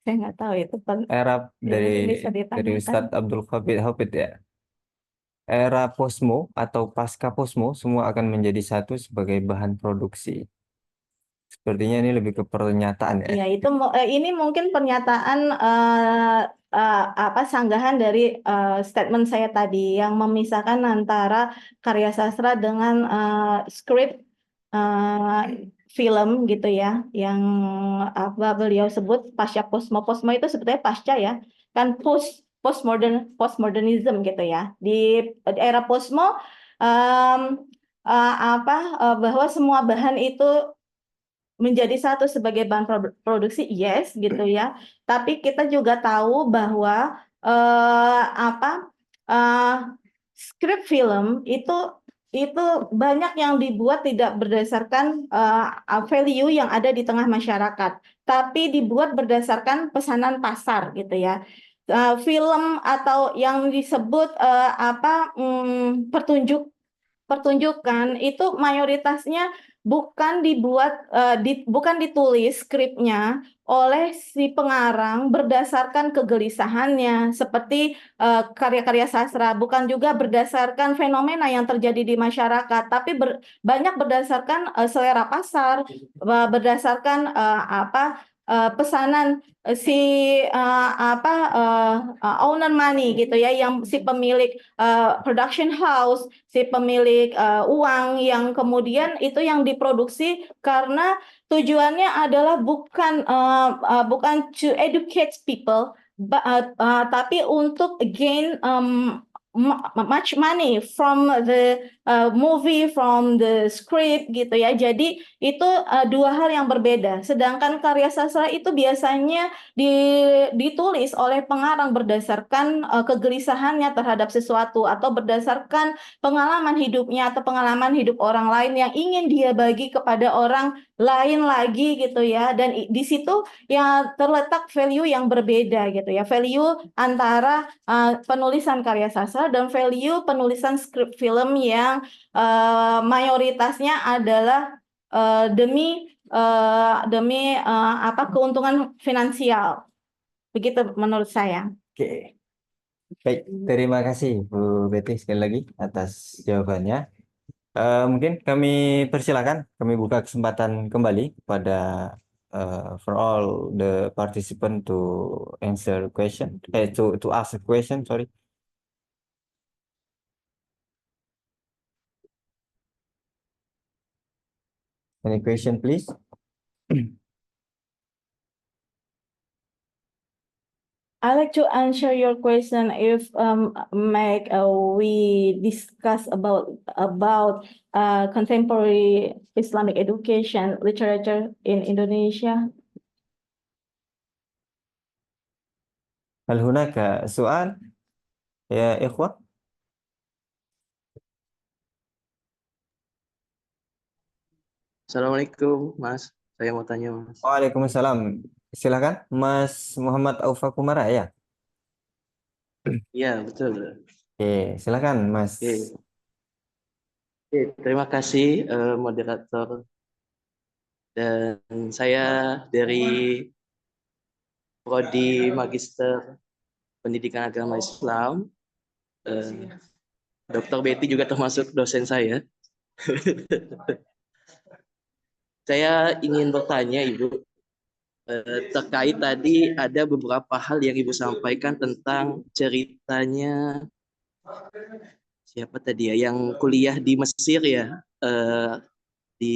saya nggak tahu itu Era bisa dari ditanyakan. Ustadz Abdul Hafid ya. Era posmo atau pasca posmo semua akan menjadi satu sebagai bahan produksi. Sepertinya ini lebih ke pernyataan ya. Iya, itu ini mungkin pernyataan sanggahan dari statement saya tadi yang memisahkan antara karya sastra dengan skrip film gitu ya, yang apa beliau sebut pasca posmo. Posmo itu sebetulnya pasca ya, kan postmodernism gitu ya. Di era posmo em, bahwa semua bahan itu menjadi satu sebagai bahan produksi, yes gitu ya. Tapi kita juga tahu bahwa eh, skrip film itu banyak yang dibuat tidak berdasarkan value yang ada di tengah masyarakat, tapi dibuat berdasarkan pesanan pasar gitu ya. Film atau yang disebut pertunjukan itu mayoritasnya bukan ditulis skripnya oleh si pengarang berdasarkan kegelisahannya seperti karya-karya sastra, bukan juga berdasarkan fenomena yang terjadi di masyarakat, tapi banyak berdasarkan selera pasar, berdasarkan pesanan si owner money gitu ya, yang si pemilik production house, si pemilik uang, yang kemudian itu yang diproduksi karena tujuannya adalah bukan to educate people, tapi untuk gain much money from the movie, from the script gitu ya. Jadi itu dua hal yang berbeda. Sedangkan karya sastra itu biasanya ditulis oleh pengarang berdasarkan kegelisahannya terhadap sesuatu atau berdasarkan pengalaman hidupnya atau pengalaman hidup orang lain yang ingin dia bagi kepada orang lain lagi gitu ya. Dan di situ ya terletak value yang berbeda gitu ya. Value antara penulisan karya sastra dan value penulisan skrip film yang mayoritasnya adalah demi keuntungan finansial. Begitu menurut saya. Oke. Baik, terima kasih Bu Betty sekali lagi atas jawabannya. Mungkin kami persilakan, kami buka kesempatan kembali kepada for all the participant to answer question, to ask a question, sorry. Any question, please? I'd like to answer your question if we discuss about contemporary Islamic education literature in Indonesia. هل هناك سؤال يا إخوة؟ Assalamualaikum, Mas. Saya mau tanya, Mas. Waalaikumsalam. Silakan, Mas Muhammad Aufakumara ya. Iya, betul. Oke, silakan, Mas. Oke. Oke, terima kasih moderator. Dan saya dari Prodi Magister Pendidikan Agama Islam. Dr. Betty juga termasuk dosen saya. Saya ingin bertanya Ibu, terkait tadi ada beberapa hal yang Ibu sampaikan tentang ceritanya siapa tadi ya yang kuliah di Mesir ya, di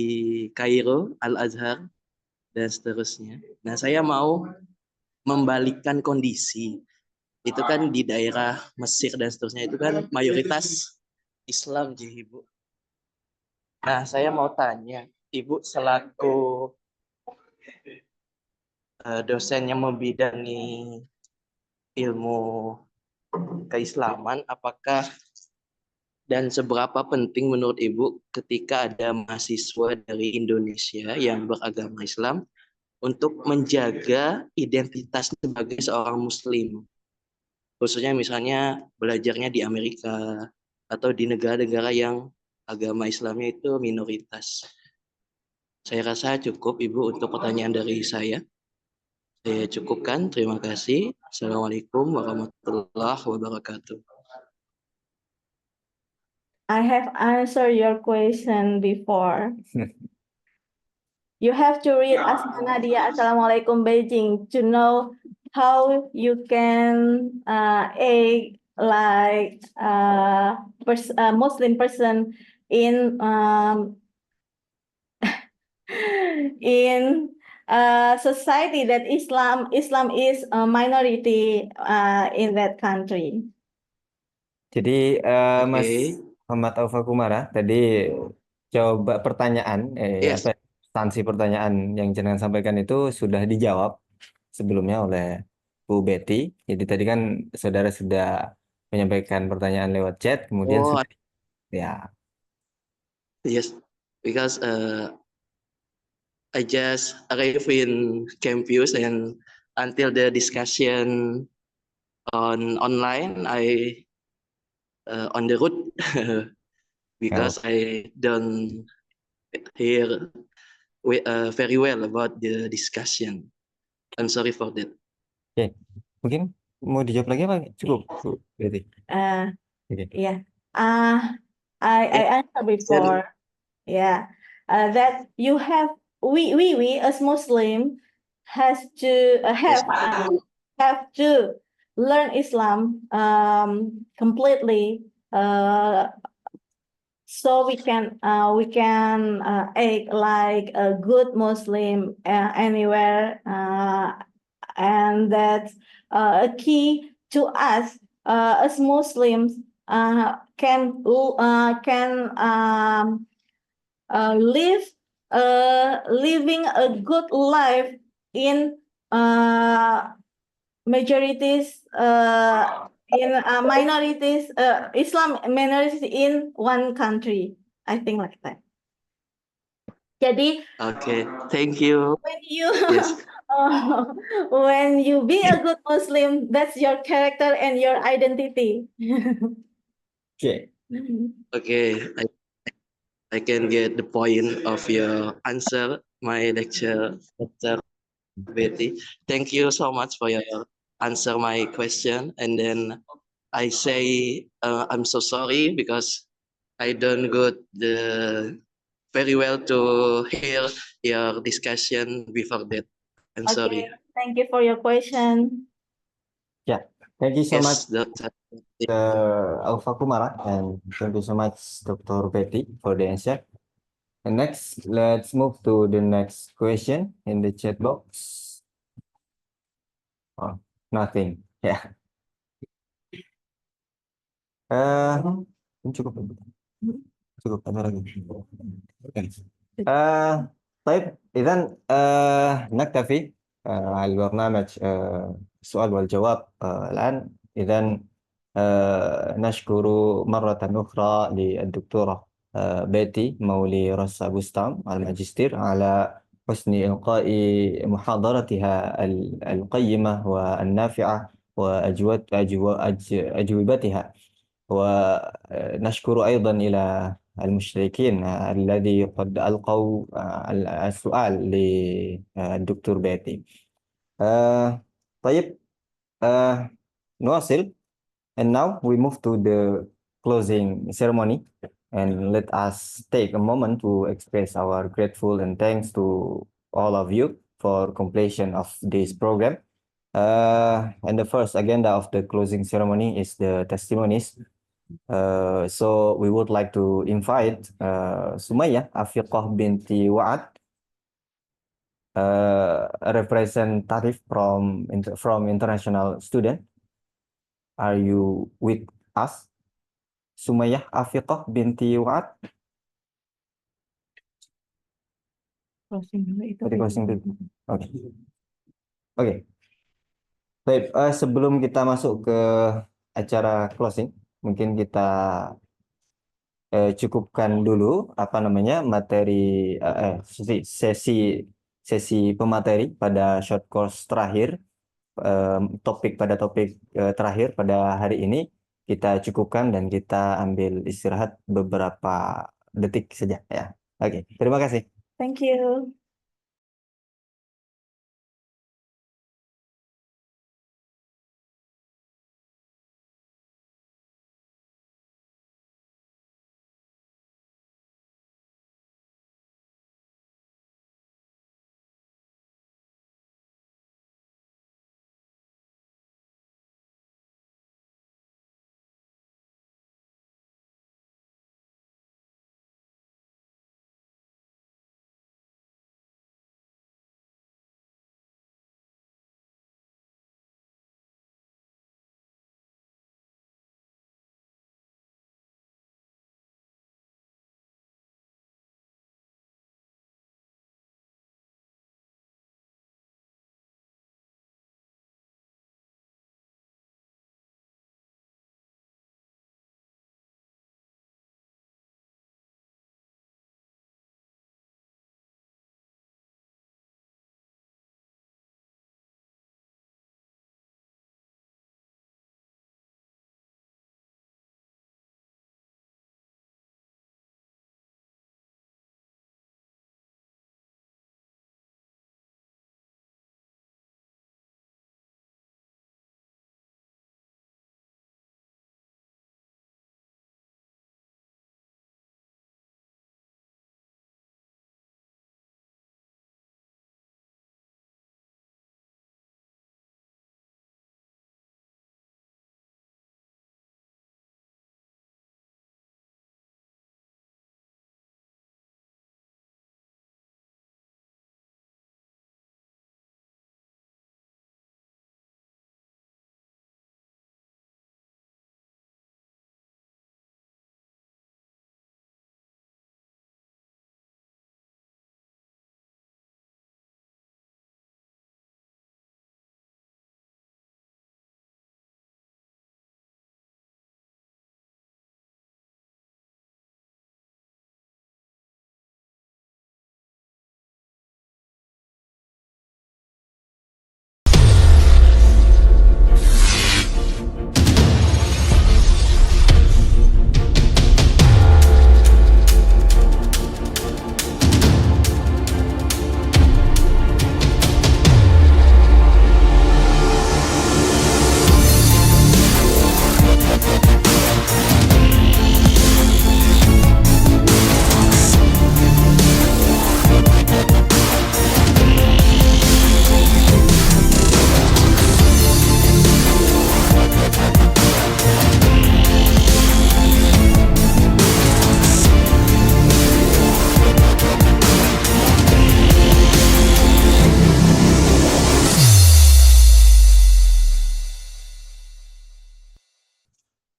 Kairo, Al-Azhar dan seterusnya. Nah, saya mau membalikkan kondisi. Itu kan di daerah Mesir dan seterusnya itu kan mayoritas Islam, Ibu. Nah, saya mau tanya, Ibu selaku dosen yang membidangi ilmu keislaman, apakah dan seberapa penting menurut Ibu ketika ada mahasiswa dari Indonesia yang beragama Islam untuk menjaga identitas sebagai seorang Muslim, khususnya misalnya belajarnya di Amerika atau di negara-negara yang agama Islamnya itu minoritas. Saya rasa cukup Ibu untuk pertanyaan dari saya. Saya cukupkan. Terima kasih. Assalamualaikum warahmatullahi wabarakatuh. I have answered your question before. You have to read Asma Nadia Assalamualaikum Beijing to know how you can act like a Muslim person in in a society that Islam is a minority in that country. Jadi Mas Oke. Muhammad Aufakumara tadi coba pertanyaan, Yes. substansi pertanyaan yang jenengan sampaikan itu sudah dijawab sebelumnya oleh Bu Betty. Jadi tadi kan saudara sudah menyampaikan pertanyaan lewat chat, kemudian Oh, sudah ya. yes. Because I just arrived in campus and until the discussion online, I on the route because I don't hear very well about the discussion. I'm sorry for that. Oke, mungkin mau dijawab lagi apa? Cukup, Bu Betty. Oke. Yeah. I answered before. Yeah. That you have we as Muslim has to have to learn Islam completely so we can act like a good Muslim anywhere and that's a key to us as Muslims can live living a good life in majorities in minorities Islam minorities in one country. I think like that. Jadi Okay, thank you. when you Yes. when you be a good Muslim, that's your character and your identity. Oke. Okay, I can get the point of your answer, my lecture, Dr. Betty. Thank you so much for your answer my question. And then I say I'm so sorry because I don't got the very well to hear your discussion before that. I'm sorry. Thank you for your question. Yeah, thank you so much, Yes, Dr. Aufakumara, and thank you so much, Dr. Betty, for the answer. And next, let's move to the next question in the chat box. Oh, nothing. Yeah. Cukup. Cukup, ada lagi. طيب إذا نكتفي على البرنامج السؤال والجواب الآن. إذا نشكر مرة أخرى للدكتورة بيتي مولي رصة بستام الماجستير على حسن إلقاء محاضرتها القيمة والنافعة وأجوبتها. ونشكر أيضا إلى المشتركين الذي قد ألقوا السؤال للدكتور بيتي. طيب, نواصل. And now we move to the closing ceremony, and let us take a moment to express our grateful and thanks to all of you for completion of this program. And the first agenda of the closing ceremony is the testimonies. So we would like to invite Sumayyah Afiqah binti Wa'ad, a representative from international student. Are you with us? Sumayyah Afiqah binti Wa'ad. Closing dulu itu. Tadi closing dulu. Oke. Oke. Baik, sebelum kita masuk ke acara closing, mungkin kita cukupkan dulu materi sesi pemateri pada short course terakhir, topik terakhir pada hari ini kita cukupkan dan kita ambil istirahat beberapa detik saja ya. Oke, terima kasih. Thank you.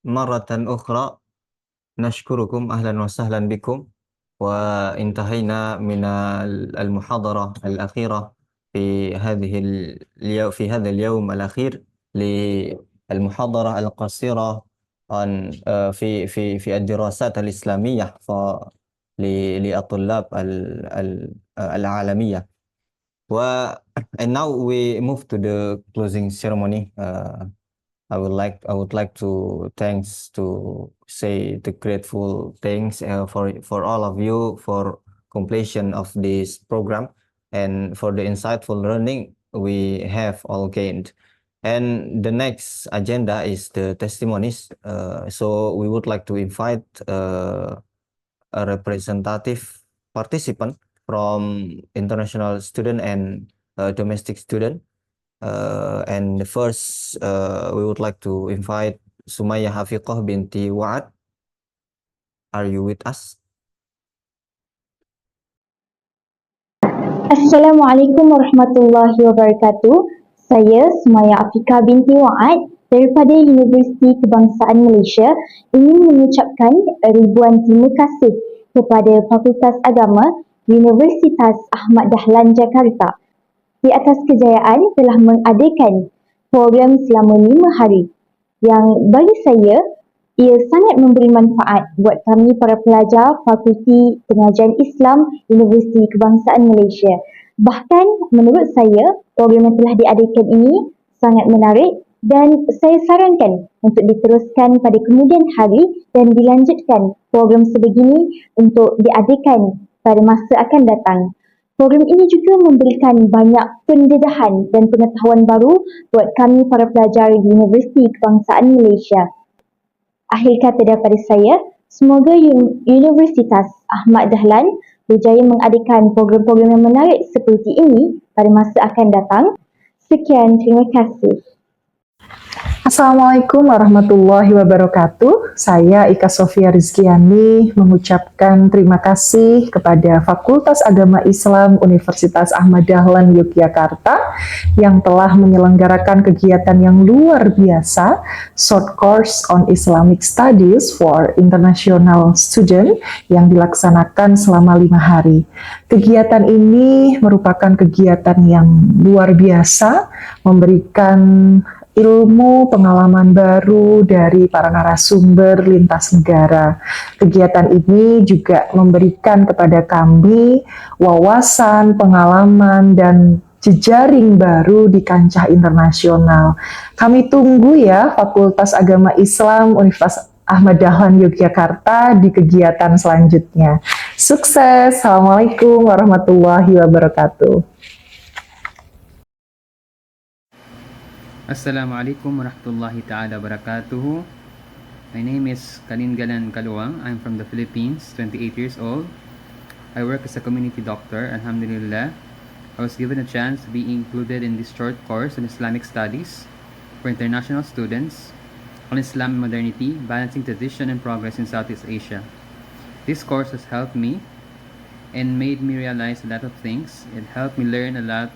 Maratan ukhra nashkurukum ahlan wa sahlan bikum, wa intahayna min al-muhadara al-akhirah في هذه في هذا اليوم الأخير للمحاضرة القصيرة عن في الدراسات الإسلامية للطلاب العالمية. And now we move to the closing ceremony. I would like to say the grateful thanks for all of you for completion of this program and for the insightful learning we have all gained. And the next agenda is the testimonies. So we would like to invite a representative participant from international student and domestic student. And the first, we would like to invite Sumaya Hafiqah binti Wa'ad. Are you with us? Assalamualaikum warahmatullahi wabarakatuh. Saya Sumaya Afika binti Wa'ad daripada Universiti Kebangsaan Malaysia ingin mengucapkan ribuan terima kasih kepada Fakultas Agama Universitas Ahmad Dahlan Jakarta di atas kejayaan telah mengadakan program selama 5 hari yang bagi saya ia sangat memberi manfaat buat kami para pelajar Fakulti Pengajian Islam Universiti Kebangsaan Malaysia. Bahkan menurut saya, program yang telah diadakan ini sangat menarik dan saya sarankan untuk diteruskan pada kemudian hari dan dilanjutkan program sebegini untuk diadakan pada masa akan datang. Program ini juga memberikan banyak pendedahan dan pengetahuan baru buat kami para pelajar di Universiti Kebangsaan Malaysia. Akhir kata daripada saya, semoga Universitas Ahmad Dahlan berjaya mengadakan program-program yang menarik seperti ini pada masa akan datang. Sekian, terima kasih. Assalamualaikum warahmatullahi wabarakatuh. Saya Ika Sofia Rizkiani mengucapkan terima kasih kepada Fakultas Agama Islam Universitas Ahmad Dahlan Yogyakarta yang telah menyelenggarakan kegiatan yang luar biasa, Short Course on Islamic Studies for International Student yang dilaksanakan selama 5 hari. Kegiatan ini merupakan kegiatan yang luar biasa, memberikan ilmu pengalaman baru dari para narasumber lintas negara. Kegiatan ini juga memberikan kepada kami wawasan, pengalaman, dan jejaring baru di kancah internasional. Kami tunggu ya Fakultas Agama Islam Universitas Ahmad Dahlan Yogyakarta di kegiatan selanjutnya. Sukses. Assalamualaikum warahmatullahi wabarakatuh. Assalamualaikum warahmatullahi ta'ala wabarakatuh. My name is Kalin Galan Kaluang. I'm from the Philippines, 28 years old. I work as a community doctor. Alhamdulillah, I was given a chance to be included in this short course on Islamic studies for international students on Islam and modernity, balancing tradition and progress in Southeast Asia. This course has helped me and made me realize a lot of things. It helped me learn a lot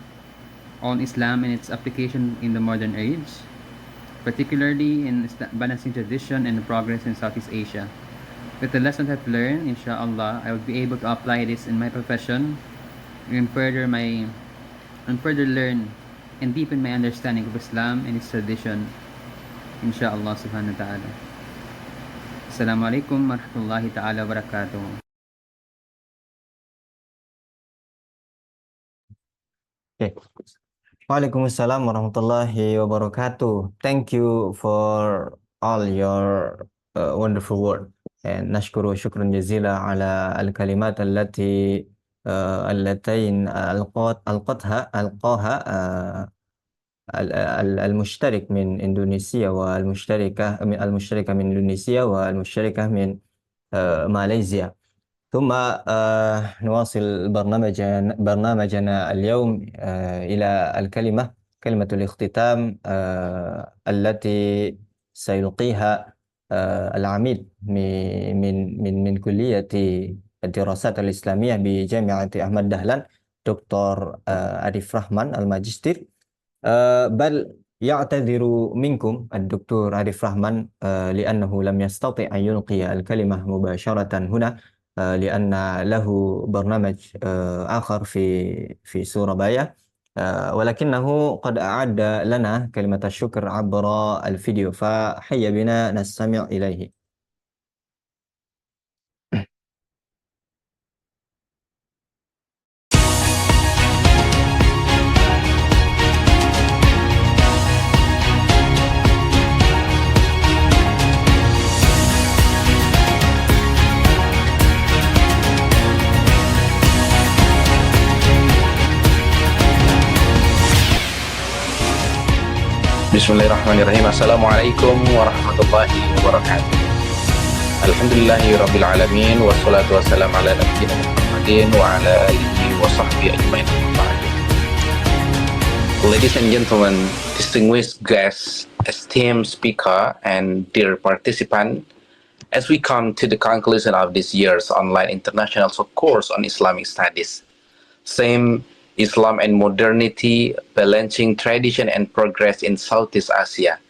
on Islam and its application in the modern age, particularly in balancing tradition and progress in Southeast Asia. With the lessons I've learned, inshallah, I will be able to apply this in my profession and further learn and deepen my understanding of Islam and its tradition, inshallah subhanahu wa ta'ala. Assalamualaikum warahmatullahi ta'ala wabarakatuh. Okay. Waalaikumsalam warahmatullahi wabarakatuh. Thank you for all your wonderful word. And nashkuru syukran jazila ala al-kalimat allati allatain alqaha al-mushtarik min Indonesia wa al-mushtarikah min Indonesia wa al-mushtarikah min Malaysia. ثم نواصل برنامجنا اليوم إلى كلمة الاختتام التي سيلقيها العميد من كلية الدراسات الإسلامية بجامعة أحمد دهلان دكتور عارف رحمن الماجستير. بل يعتذر منكم الدكتور عارف رحمن لأنه لم يستطع أن يلقي الكلمة مباشرة هنا لأن له برنامج آخر في سورابايا، ولكنه قد أعد لنا كلمة الشكر عبر الفيديو، فحي بنا نستمع إليه. Bismillahirrahmanirrahim. Assalamualaikum warahmatullahi wabarakatuh. Alhamdulillahirabbil alamin wassalatu wassalamu ala nabiyyina Muhammadin wa ala alihi wa sahbihi ajmain. Ladies and gentlemen, distinguished guests, esteemed speaker, and dear participant, as we come to the conclusion of this year's online international course on Islamic studies, same Islam and modernity, balancing tradition and progress in Southeast Asia,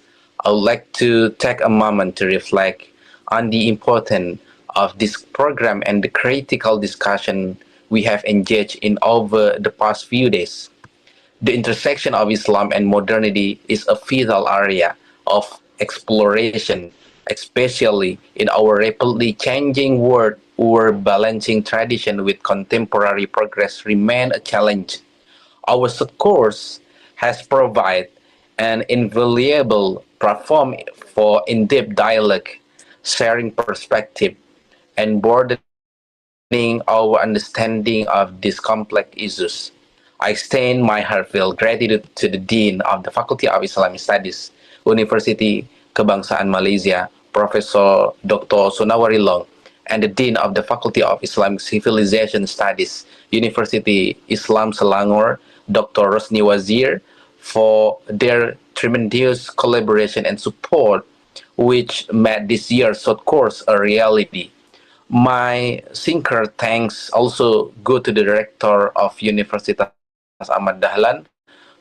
I would like to take a moment to reflect on the importance of this program and the critical discussion we have engaged in over the past few days. The intersection of Islam and modernity is a vital area of exploration, especially in our rapidly changing world where balancing tradition with contemporary progress remain a challenge. Our course has provided an invaluable platform for in-depth dialogue, sharing perspective, and broadening our understanding of these complex issues. I extend my heartfelt gratitude to the Dean of the Faculty of Islamic Studies, University Kebangsaan Malaysia, Professor Dr. Sunawari Long, and the Dean of the Faculty of Islamic Civilization Studies, University Islam Selangor, Dr. Rosni Wazir, for their tremendous collaboration and support, which made this year's short course a reality. My sincere thanks also go to the Director of Universitas Ahmad Dahlan,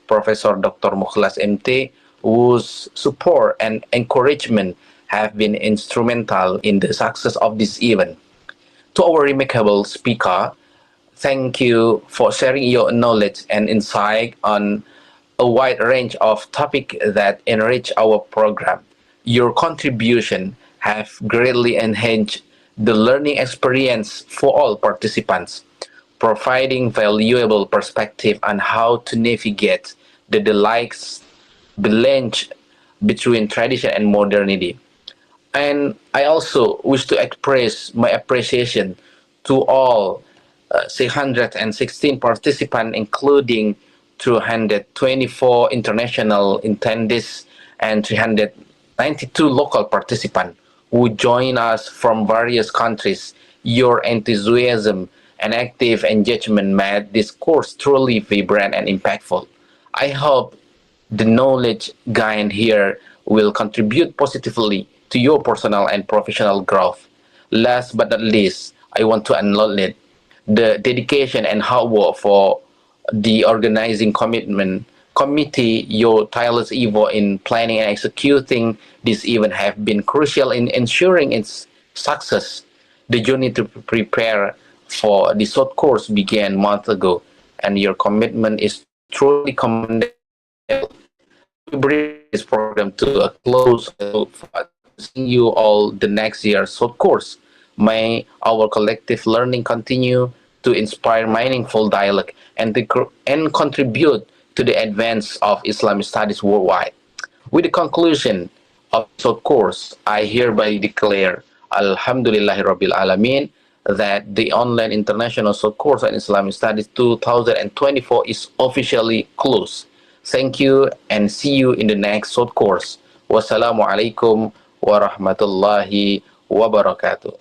Professor Dr. Mukhlas MT, whose support and encouragement have been instrumental in the success of this event. To our remarkable speaker, thank you for sharing your knowledge and insight on a wide range of topics that enrich our program. Your contribution have greatly enhanced the learning experience for all participants, providing valuable perspective on how to navigate the balance between tradition and modernity. And I also wish to express my appreciation to all 616 participants, including 224 international attendees and 392 local participants who join us from various countries. Your enthusiasm and active engagement made this course truly vibrant and impactful. I hope the knowledge gained here will contribute positively to your personal and professional growth. Last but not least, I want to acknowledge the dedication and hard work for the organizing committee. Your tireless effort in planning and executing this event have been crucial in ensuring its success. The journey to prepare for the short course began months ago, and your commitment is truly commendable. To bring this program to a close, I look forward to seeing you all the next year's short course. May our collective learning continue to inspire meaningful dialogue and contribute to the advance of Islamic studies worldwide. With the conclusion of the short course, I hereby declare Alhamdulillahirabbil alamin that the online international short course on Islamic studies 2024 is officially closed. Thank you and see you in the next short course. Wassalamualaikum warahmatullahi wabarakatuh.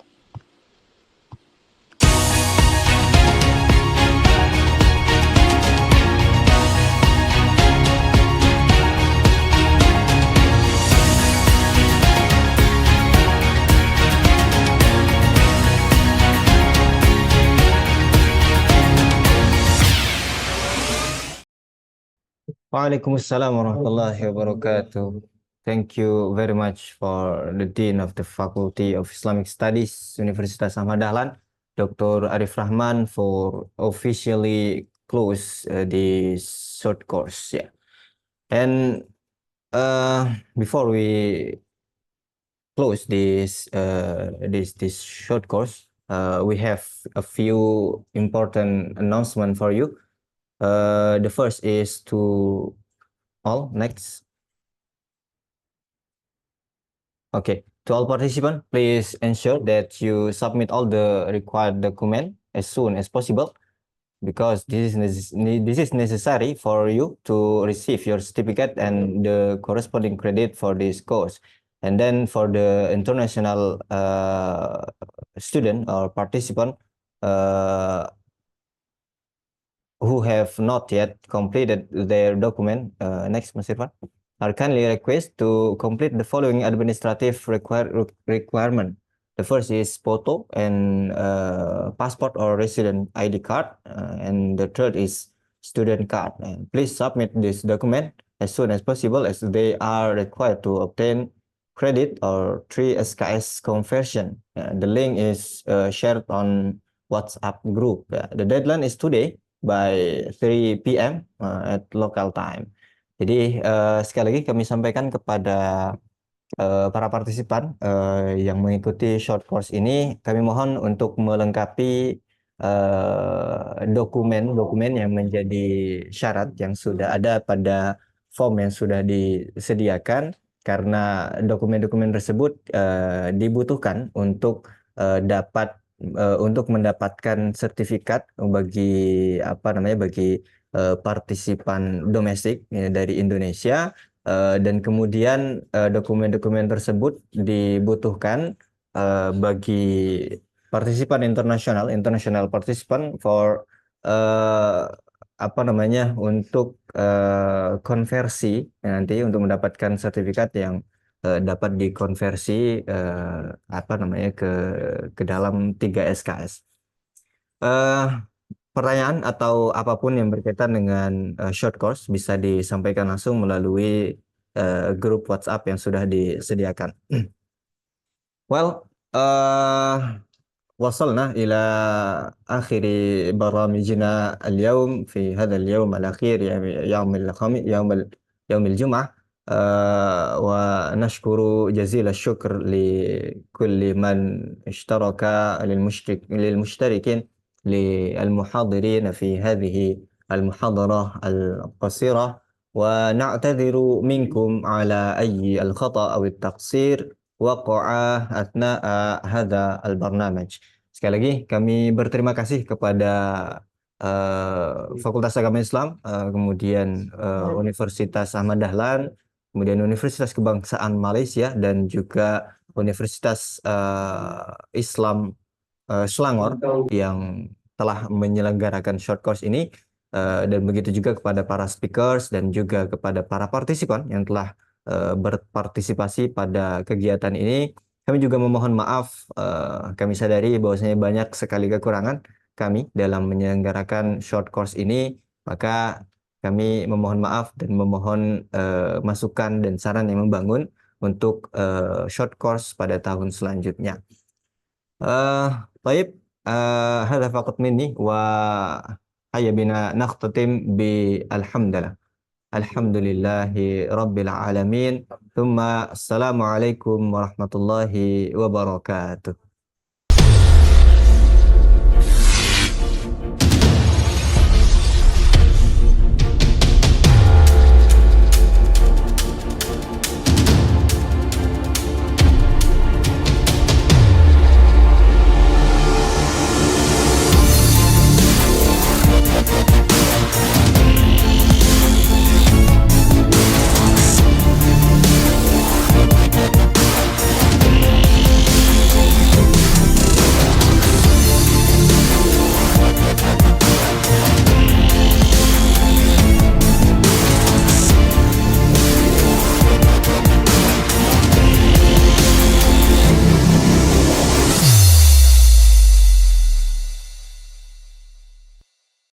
Waalaikumsalam warahmatullahi wabarakatuh. Thank you very much for the Dean of the Faculty of Islamic Studies, Universitas Ahmad Dahlan, Dr. Arif Rahman, for officially close this short course. Yeah, and before we close this this short course, we have a few important announcements for you. The first is to all next. Okay, to all participants, please ensure that you submit all the required document as soon as possible. because this is necessary for you to receive your certificate and the corresponding credit for this course. And then for the international student or participant who have not yet completed their document, next, Mas Irfan, are kindly request to complete the following administrative requirement. The first is photo and passport or resident ID card, and the third is student card. And please submit this document as soon as possible, as they are required to obtain credit or 3 SKS conversion. The link is shared on WhatsApp group. The deadline is today by 3 p.m. At local time. Jadi sekali lagi kami sampaikan kepada para partisipan yang mengikuti short course ini, kami mohon untuk melengkapi dokumen-dokumen yang menjadi syarat yang sudah ada pada form yang sudah disediakan, karena dokumen-dokumen tersebut dibutuhkan untuk untuk mendapatkan sertifikat bagi bagi partisipan domestik dari Indonesia, dan kemudian dokumen-dokumen tersebut dibutuhkan bagi partisipan international participant for untuk konversi nanti untuk mendapatkan sertifikat yang dapat dikonversi ke dalam 3 SKS. Pertanyaan atau apapun yang berkaitan dengan short course bisa disampaikan langsung melalui grup WhatsApp yang sudah disediakan. Well, وصلنا إلى آخر برامجنا اليوم في هذا اليوم الأخير، يوم الجمعة، ونشكر جزيل الشكر لكل من اشترك للمشتركين للمحاضرين في هذه المحاضرة القصيرة، ونعتذر منكم على أي الخطأ أو التقصير وقع أثناء هذا البرنامج. Sekali lagi kami berterima kasih kepada Fakultas Agama Islam, kemudian Universitas Ahmad Dahlan, kemudian Universitas Kebangsaan Malaysia, dan juga Universitas Islam Selangor yang telah menyelenggarakan short course ini, dan begitu juga kepada para speakers dan juga kepada para partisipan yang telah berpartisipasi pada kegiatan ini. Kami juga memohon maaf, kami sadari bahwasanya banyak sekali kekurangan kami dalam menyelenggarakan short course ini, maka kami memohon maaf dan memohon masukan dan saran yang membangun untuk short course pada tahun selanjutnya. Baik, هذا فقط مني وهيا بنا نختتم بالحمدلله. الحمد لله رب العالمين، ثم السلام عليكم ورحمة الله وبركاته.